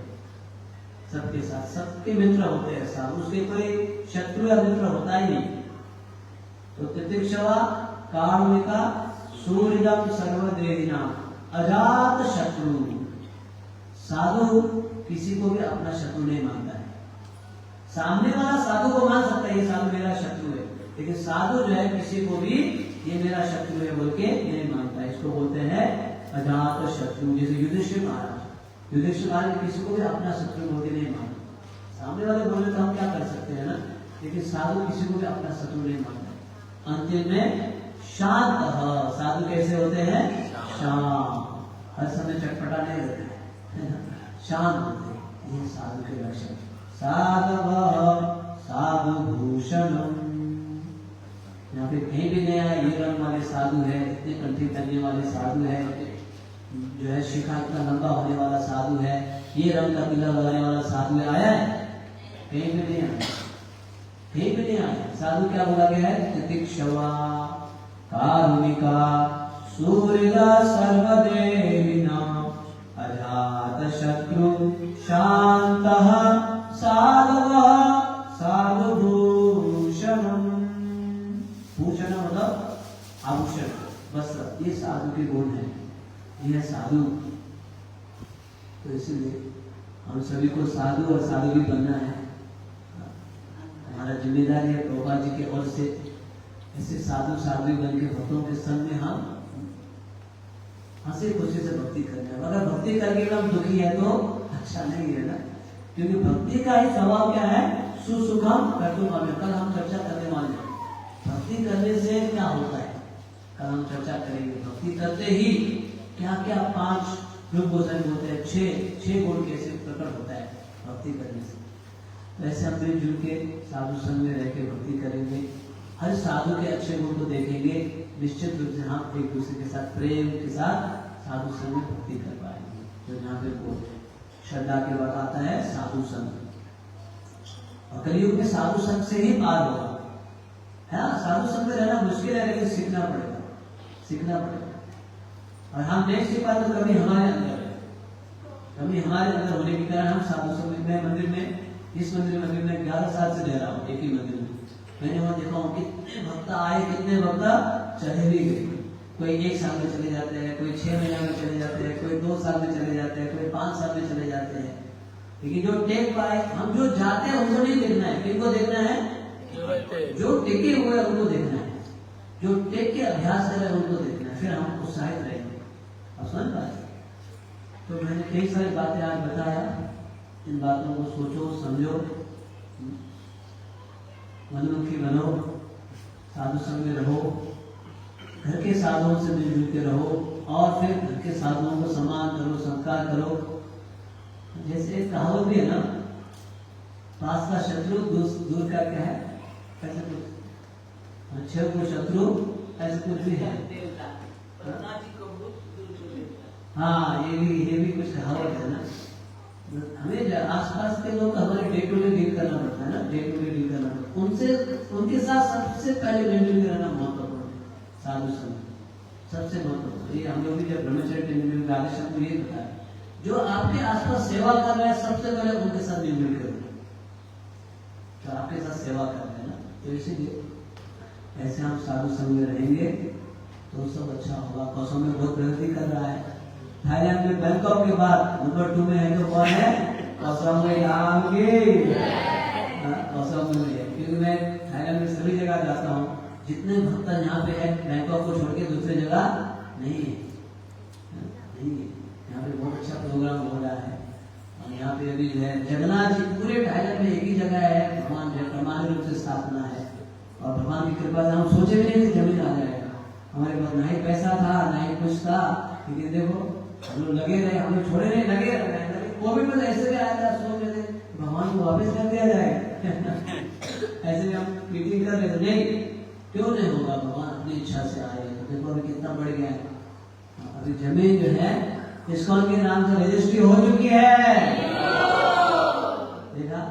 सबके साथ, सबके मित्र होते हैं साधु। उसके कोई शत्रु या मित्र होता ही नहीं। तो तितिक्षवा, कारुणिका, सुहृदम, सर्वदेहिना, अजात शत्रु। साधु किसी को भी अपना शत्रु नहीं मानता है। सामने वाला साधु को मान सकता है ये साधु मेरा शत्रु है, लेकिन साधु जो है किसी को भी ये मेरा शत्रु है बोल के नहीं मानता है। इसको बोलते हैं अजात शत्रु। जैसे युधिष्ठिर महाराज, युधिष्ठिर महाराज किसी को भी अपना शत्रु बोल के नहीं मानता। सामने वाले बोले तो हम क्या कर सकते हैं ना, लेकिन साधु किसी को भी अपना शत्रु नहीं मानता। अंतिम में शांत, साधु कैसे होते हैं? शांत, हर समय चटपटा नहीं रहते, शांत होते हैं। ये साधु के लक्षण। साधवः साधु भूषणम्, यहाँ पे कहीं भी नहीं आया ये रंग वाले साधु है, इतने कंठी करने वाले साधु है, जो है शिखा इतना लंबा होने वाला साधु है, ये रंग का तिलक लगाने वाला साधु है, आया है? कहीं भी नहीं आया, कहीं भी नहीं आया। साधु क्या बोला गया है? तितिक्षवा, कारुणिका, सुहृदा, सर्वदेहिना, अजात शत्रु, शांतः, साधवः साधुभूषणम्। भूषण मतलब आभूषण, वस्त्र, ये साधु के गुण है, ये है साधु। तो इसीलिए हम सभी को साधु और साधु भी बनना है। हमारा जिम्मेदारी है प्रभुपाद जी के ओर से ऐसे साधु साधु बन के भक्तों के संग में हम हंसी खुशी से भक्ति करना है। अगर भक्ति करके हम दुखी है तो अच्छा नहीं है ना, क्योंकि भक्ति का ही स्वभाव क्या है? सुसुखम कर्तुकाम्यम। कल हम चर्चा करने वाले हैं भक्ति करने से क्या होता है, कल हम चर्चा करेंगे। भक्ति करते ही क्या क्या 5 रूप गोसाई होते हैं, 6 गुण कैसे प्रकट होता है भक्ति करने से। वैसे हम मिलजुल के साधु संग में रह के भक्ति करेंगे, हर साधु के अच्छे गुण को देखेंगे, निश्चित रूप से हम एक दूसरे के साथ प्रेम के साथ साधु संग में भक्ति कर पाएंगे। तो यहाँ पे श्रद्धा के बाद आता है साधु संग, और कलयुग में साधु संग से ही पार होगा। है ना, साधु संग में रहना मुश्किल है, लेकिन सीखना पड़ेगा। और हम नहीं सीख पाए तो कभी हमारे अंदर है, कभी हमारे अंदर होने के कारण हम साधु संग में मंदिर में, इस मंदिर में 11 साल से रह रहा हूँ, एक ही मंदिर में। मैंने वहां देखा हूँ कितने भक्त आए, कितने भक्त चले भी गए। कोई 1 साल में चले जाते हैं, कोई 6 महीने में चले जाते हैं, कोई 2 साल में चले जाते हैं, कोई 5 साल में चले जाते हैं। लेकिन जो टेक पाए, हम जो जाते हैं उनको नहीं देखना है, किनको देखना है? जो टेके हुए हैं उनको देखना है, जो टेक के अभ्यास कर रहे हैं उनको देखना है, फिर हम उत्साहित रहेंगे। अब समझ पाए? तो मैंने कई सारी बातें आज बताया, इन बातों को सोचो, समझो, मनमुखी बनो, साधु संग में रहो, घर के साधुओं से मिलजुल के रहो, और फिर घर के साधुओं को सम्मान करो, सत्कार करो। जैसे एक कहावत भी है ना, पास का शत्रु दूर का क्या है, ऐसे कुछ, अच्छे को शत्रु ऐसे कुछ भी है। हाँ, ये भी कुछ कहावत है ना। हमें आसपास के लोग हमारे डे टू डे डील करना पड़ता है ना, डे टू डे डील करना पड़ता है। उनके साथ सबसे पहले मेंटेन करना महत्वपूर्ण है। साधु संग सबसे महत्वपूर्ण। ये हम लोग भी जब ब्रह्मचर्य ट्रेनिंग में आदेश को ये बताया, जो आपके आसपास सेवा कर रहे हैं सबसे पहले उनके साथ मिलजुल कर, तो आपके साथ सेवा कर रहे हैं ना, तो इसीलिए ऐसे हम साधु संग में रहेंगे तो सब अच्छा होगा। कौशल में बहुत प्रगति कर रहा है। थाईलैंड में बैंकॉक के बाद नंबर 2 में है तो कौन है? कौशल में क्योंकि मैं थाईलैंड में सभी जगह जाता हूँ, जितने भक्त यहाँ पे है बैंकॉक को छोड़ के दूसरी जगह नहीं है, नहीं है। यहाँ पे बहुत अच्छा प्रोग्राम हो रहा है। और यहाँ पे अभी है जगन्नाथ जी, पूरे थाईलैंड में एक ही जगह है, भगवान परमानेंट रूप से स्थापना है। और भगवान की कृपा से हम सोचे भी नहीं कि जमीन आ जाएगा। हमारे पास ना ही पैसा था ना ही कुछ था, लेकिन देखो हम लोग लगे रहे, हम लोग छोड़े नहीं, लगे रहे। कोविड में ऐसे भी आया था, सोच रहे थे भगवान को वापस कर दिया जाएगा। ऐसे में हम मीटिंग कर रहे थे, नहीं क्यों नहीं होगा, भगवान अपनी इच्छा से आए। तो देखो अभी कितना बढ़ गया है। अभी जमीन जो है इस्कॉन के नाम से रजिस्ट्री हो चुकी है। देखा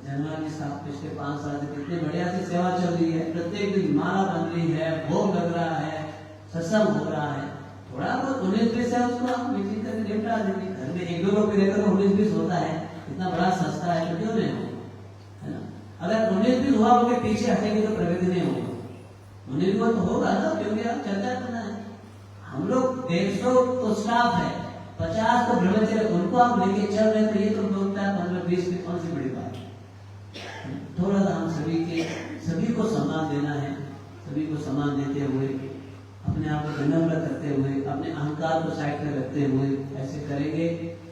जनरल जी साहब पिछले 5 साल से कितनी बढ़िया सी सेवा चल रही है। प्रत्येक दिन माला बन रही है, भोग लग रहा है, सत्संग हो रहा है। थोड़ा बहुत 19-20 है उसको आप मीटिंग करके निपटा देंगे। घर में 1-2 लोग भी रहकर 19-20 होता है, इतना बड़ा संस्था है, तो क्यों नहीं हो, है ना। अगर 19-20 हुआ होगा पीछे हटेंगे तो प्रगति नहीं होगा। 19-20 तो होगा ना, क्योंकि आप चर्चा करना है। हम लोग 150 तो स्टाफ है, 50 तो ब्रह्मचर्य, उनको आप लेके चल रहे तो ये तो बोलता है 15-20 में कौन सी बड़ी बात है। थोड़ा सा हम सभी को सम्मान देना है। सभी को सम्मान देते हुए, अपने आप को विनम्र करते हुए, अपने अहंकार को साइड में रखते हुए ऐसे करेंगे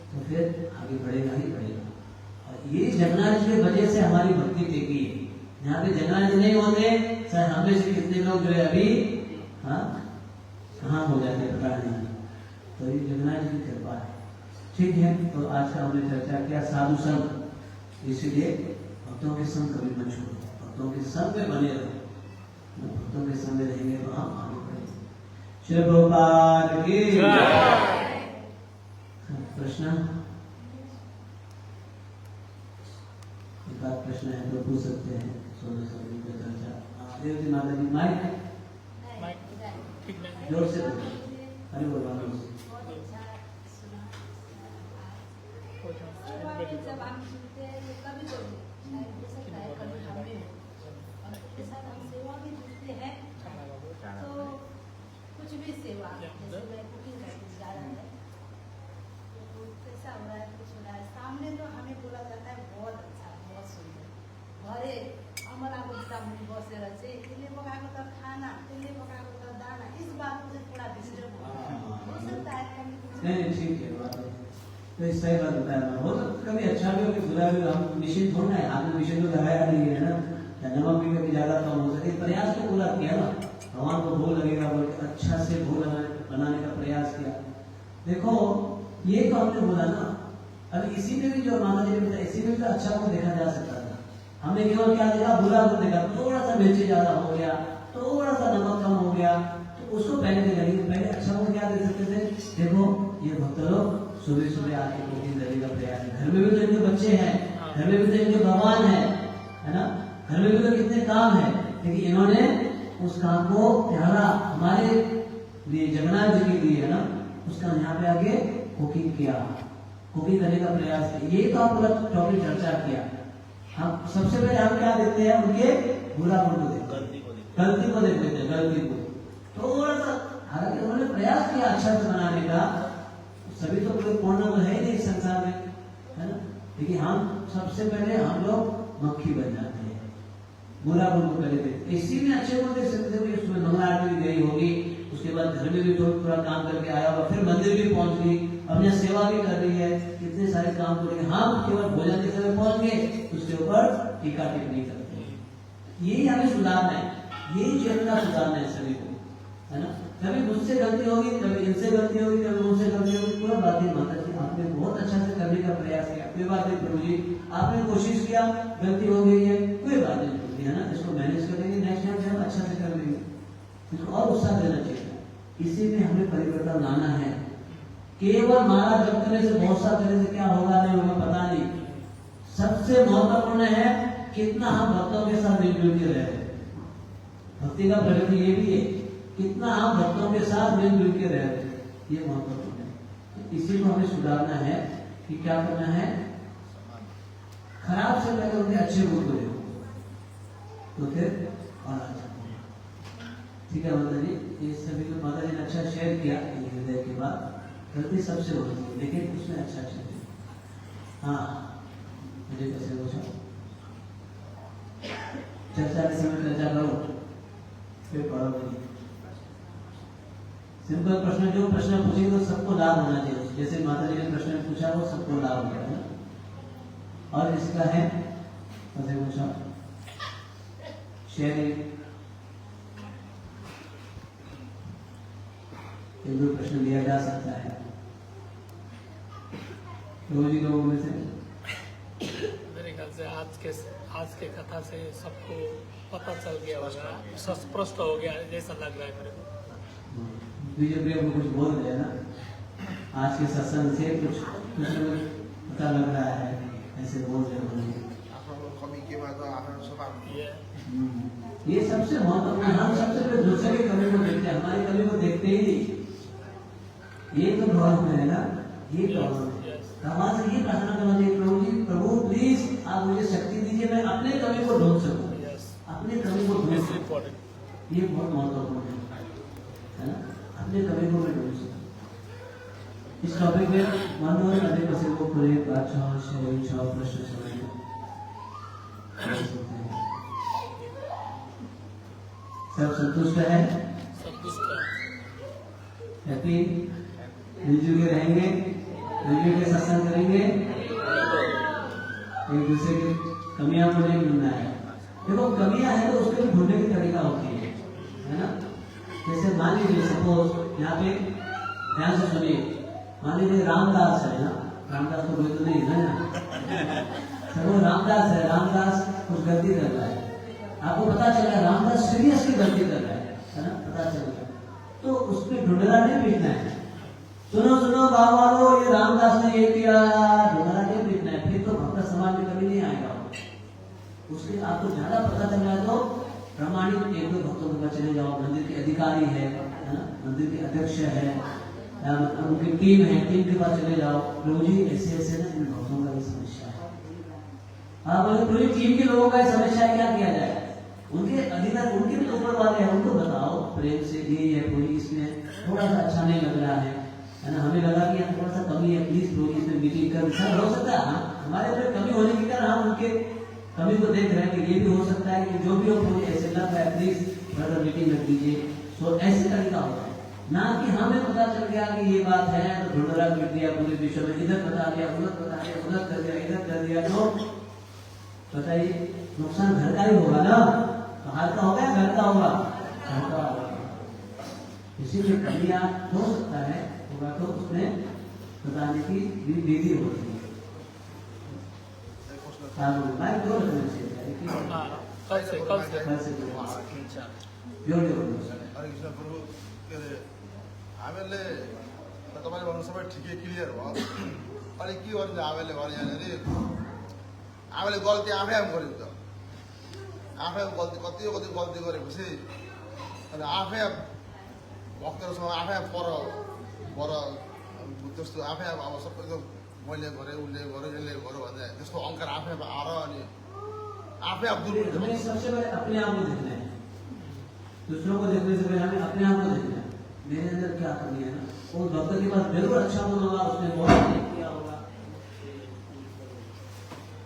तो फिर आगे बढ़ेगा ही बढ़ेगा। और ये जगन्नाथ जी की वजह से हमारी भक्ति टेकी है। यहाँ पे जगन्नाथ जी नहीं होते सर, हमें से कितने लोग जो है अभी कहाँ हो जाते पता नहीं। तो ये जगन्नाथ जी की कृपा है। ठीक है, तो आज का हमने चर्चा किया साधु संग। इसीलिए भक्तों के संग कभी मत छोड़ो, भक्तों के संग में बने रहो। भक्तों के संग में रहेंगे तो हम आगे बढ़ेंगे। श्री प्रभुपाद की प्रश्न, एक आध प्रश्न है तो पूछ सकते हैं। सोने सभी को चर्चा। देवती माता जी माइक जोर से बोलो। अरे बोलो जब हम सुनते हैं तो कभी हो सकता है, कभी हमें और इसके साथ हम सेवा भी जुड़ते हैं। तो कुछ भी सेवा, जैसे मैं कुकिंग करके जा रहा है तो कैसा हो रहा है, कुछ हो रहा है सामने, तो हमें बोला जाता है बहुत अच्छा, बहुत सुंदर। घरे हमारा बोलता मुझे बहुत से रचे इसलिए पकाएको त खाना, इसलिए पकाएको त दाना, इस बात से थोड़ा डिस्टर्ब हो सकता है। नहीं ठीक है, बात है तो इस सही बात बताया। हो सकता कभी अच्छा भी हो कभी बुरा भी। हम निश्चित थोड़ा है, आपने निश्चित तो लगाया नहीं है ना, या नमक भी कभी ज्यादा कम हो सके, प्रयास तो पूरा किया ना। भगवान को भोग लगेगा बोल के अच्छा से भोग बनाने का प्रयास किया। देखो ये तो हमने बोला ना, अब इसी में भी जो माता जी ने बताया, इसी में तो अच्छा को देखा जा सकता था। हमने केवल क्या देखा, बुरा को देखा। थोड़ा सा मिर्ची ज्यादा हो गया, थोड़ा सा नमक कम हो गया, तो उसको पहले देखा। लेकिन पहले अच्छा को क्या देख सकते थे, देखो ये भक्त लोग सुबह सुबह आके कुकिंग करने का प्रयास है। घर में भी तो इनके बच्चे हैं, घर में भी तो इनके भगवान है ना, घर में भी तो कितने काम है, लेकिन इन्होंने उस काम को प्यारा हमारे लिए, जगन्नाथ जी के लिए है ना, उसका यहाँ पे आगे कुकिंग किया, कुकिंग करने का प्रयास किया। ये तो आप पूरा टॉपिक चर्चा किया। हम सबसे पहले हम क्या देखते हैं, उनके बुरा गुण को देखते हैं, गलती को देखते हैं, गलती को। थोड़ा सा हालांकि उन्होंने प्रयास किया अच्छा से बनाने का, सभी तो पूरे पूर्ण है ही नहीं संसार में, है ना। लेकिन हम सबसे पहले हम लोग मक्खी बन जाते हैं, बुरा गुण को पहले देखते। इसी में अच्छे गुण देख सकते हो, उसमें मंगला आरती भी गई होगी, उसके बाद घर में भी थोड़ा काम करके आया होगा, फिर मंदिर भी पहुंच गई, अपनी सेवा भी कर रही है, कितने सारे काम करेंगे। हम केवल भोजन के समय पहुंच गए, उसके ऊपर टीका टिप्पणी करते हैं। यही हमें सुधारना है, यही चेतना सुधारना है सभी को, है ना। कभी मुझसे गलती होगी, कभी इनसे गलती होगी, कभी मुझसे गलती होगी, पूरा बात है माता जी आपने बहुत अच्छा से करने का प्रयास किया, कोई बात नहीं प्रभु जी, आपने कोशिश किया, गलती हो गई है, कोई बात नहीं प्रभु जी, है ना, इसको मैनेज करेंगे, नेक्स्ट टाइम से हम अच्छा से कर लेंगे, इसको और उत्साह देना चाहिए। इसी में हमें परिवर्तन लाना है, केवल माला जप करने से बहुत सा करने से क्या होगा नहीं होगा पता नहीं। सबसे महत्वपूर्ण है कितना हम भक्तों के साथ मिलजुल के रहे। भक्ति का प्रगति ये भी है कितना हम भक्तों के साथ मिलजुल के रहे, ये महत्वपूर्ण है। इसी को हमें सुधारना है कि क्या करना है, खराब से पहले उनके अच्छे गुण को देखो तो फिर और अच्छा। ठीक है माता जी, ये सभी को माता जी ने अच्छा शेयर किया हृदय के बाद। गलती सबसे होती है लेकिन उसमें अच्छा शेयर। हाँ मुझे कैसे पूछा, चर्चा के समय चर्चा करो फिर पढ़ो नहीं। सिंपल प्रश्न, जो प्रश्न पूछेंगे तो सबको लाभ होना चाहिए। जैसे माता जी ने प्रश्न पूछा वो सबको लाभ हो गया है। और इसका है कैसे पूछा शेयरिंग, एक दो प्रश्न लिया जा सकता है रोज ही लोगों में से। मेरे ख्याल से आज के कथा से सबको पता चल गया होगा, स्पष्ट हो गया जैसा लग रहा है मेरे को। बीजेपी को कुछ बोल रहे हैं ना, आज के सत्संग से कुछ पता लग रहा है, ऐसे बोल रहे होंगे। ये सबसे महत्वपूर्ण, हम सबसे पहले दूसरे की कमी को देखते हैं, हमारी कमी को देखते ही नहीं। ये तो प्रॉब्लम है ना, ये प्रॉब्लम है। भगवान से ये प्रार्थना करना चाहिए, प्रभु जी, प्रभु प्लीज आप मुझे शक्ति दीजिए मैं अपने कमी को ढूंढ सकूं, अपने कमी को ढूंढ सकूं। ये बहुत महत्वपूर्ण है ना, अपने कमी को मैं ढूंढ सकूं। इस टॉपिक में मनोहर अधिक पसंद को पूरे बादशाह शरीर छाव प्रश्न समय सब संतुष्ट है, हैप्पी, मिलजुल के रहेंगे, मिलजुल के सत्संग करेंगे, एक दूसरे की कमियां को नहीं ढूंढना है। देखो कमियां है तो उसके भी ढूंढने की तरीका होती है ना। जैसे मान लीजिए सपोज यहाँ पे ध्यान से सुनिए, मान लीजिए रामदास है ना, रामदास को कोई तो नहीं है ना, सपोज रामदास है, रामदास कुछ गलती कर रहा है, आपको पता चल रहा है रामदास सीरियसली गलती कर रहा है ना, पता चल रहा है, तो उसमें ढूंढना नहीं पीटना है। सुनो सुनो गाँव वालों, ये रामदास ने ये किया, ढूंढना नहीं पीटना है, फिर तो भक्त समाज में कभी नहीं आएगा। उसके आपको ज्यादा पता चल रहा है तो प्रमाणित एक दो भक्तों के पास चले जाओ, मंदिर के अधिकारी है ना, मंदिर के अध्यक्ष है, उनकी टीम है, टीम के पास चले जाओ, प्रभु जी ऐसे ऐसे ना इन भक्तों का ये समस्या है। आप बोले पूरी टीम के लोगों का समस्या है, क्या किया जाए? उनके अधिकार, उनके भी ऊपर वाले हैं, उनको बताओ प्रेम से, ये है पूरी इसमें थोड़ा सा अच्छा नहीं लग रहा है ना, हमें लगा कि यहाँ थोड़ा सा कमी है, प्लीज लोग इसमें मीटिंग कर, सब हो सकता है। हाँ हमारे अंदर कमी होने के कारण हम उनके कमी को देख रहे हैं कि ये भी हो सकता है कि जो भी हो ऐसे लग रहा है, प्लीज ब्रदर मीटिंग रख दीजिए। सो ऐसे तरीका होता है ना कि हमें पता चल गया कि ये बात है तो ढूंढरा पीट दिया पूरे विश्व में, इधर बता दिया, उधर बता दिया, उधर कर दिया, इधर कर दिया, तो बताइए नुकसान घर का ही होगा ना, बाहर का होगा या घर का होगा? घर का होगा। इसीलिए कमियां हो सकता है, होगा तो उसमें बताने की विधि होती है। हामीले तपाईँले भन्नु सबै ठिकै क्लियर भयो। अनि के गर्नु हामीले भने यहाँनिर हामीले गल्ती आफै गर्यौँ त, आफै गल्ती कति गल्ती गरेपछि अनि आफै भक्तहरूसँग आफै पर जस्तो आफै अब सबै मैले गरेँ, उसले गर्यो, यसले गर्यो भन्दा त्यसको अहङ्कार आफै आएर अनि आफै अब दूर हुन्छ। हमें सबसे पहले अपने आप को देखना है, दूसरों को देखने से पहले हमें अपने आप को देखना है, मेरे अंदर क्या कमी है ना। वो भक्त के पास बिल्कुल अच्छा गुण होगा, उसने बहुत अच्छा किया होगा।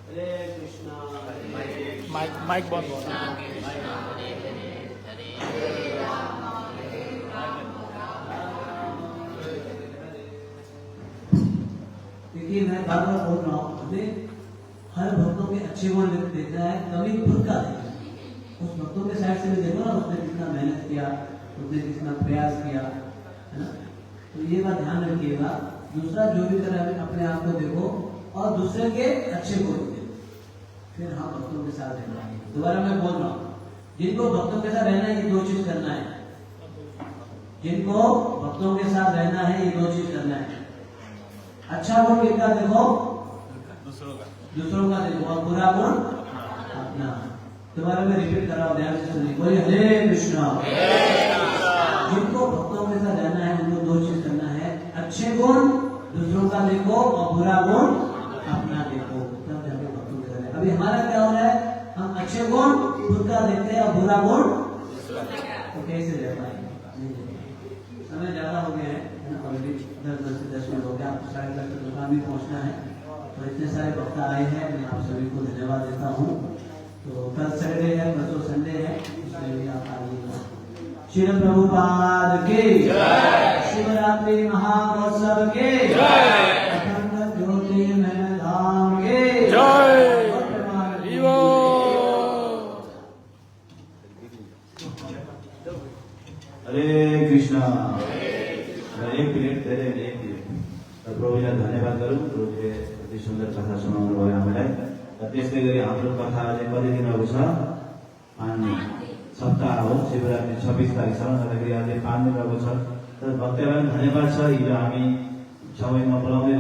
हरे कृष्णा। माइक बंद हो। देखिए मैं बार बार बोल रहा हूँ, हमें हर भक्तों के अच्छे गुण देखना है, कमी खुद का देखना है। उस भक्तों के साइड से भी देखो ना, उसने कितना मेहनत किया, उसने कितना प्रयास किया, है ना। तो ये बात ध्यान रखिएगा। दूसरा जो भी करे हमें अपने आप को देखो और दूसरे के अच्छे गुण देखो, फिर हम भक्तों के साथ रहना है। दोबारा मैं बोल रहा हूँ, जिनको भक्तों के साथ रहना है ये दो चीज करना है, जिनको भक्तों के साथ रहना है ये दो चीज करना है। अच्छा गुण किसका देखो? दूसरों का। दूसरों का देखो, और बुरा गुण अपना। तुम्हारे में रिपीट कर रहा हूँ, ध्यान से सुनिए। बोलिए हरे कृष्णा। जिनको भक्तों के साथ रहना है उनको दो चीज करना है, अच्छे गुण दूसरों का देखो और बुरा गुण अपना देखो, तब जाके भक्तों के साथ। अभी हमारा क्या हो रहा है, हम अच्छे गुण खुद का देखते हैं और बुरा गुण तो कैसे रह पाएंगे? समय ज्यादा हो गया है ऑलरेडी, 10 से 10 मिनट हो गया, आपको 10:30 तक दुकान भी पहुंचना है। तो इतने सारे वक्त आए हैं, मैं आप सभी को धन्यवाद देता हूँ। तो कल सैटरडे है, परसों संडे है, इसलिए भी आप आइएगा। श्रील प्रभुपाद की जय, शिवरात्रि महामहोत्सव की जय, अखंड ज्योति में धाम की जय। हरे कृष्णा। एक प्लेट धेरै एक प्लेट प्रभुलाई धन्यवाद गरौँ, प्रभुले अति सुन्दर कथा सुनाउनु भयो हामीलाई। र त्यस्तै गरी हाम्रो कथा अझै कति दिन अघि छ, 5 दिन सप्ताह हो, शिवरात्रि 26 तारिक छ, अझै 5 दिन अघि छ। तर भक्तलाई धन्यवाद छ, हिजो हामी सबैमा बोलाउँदै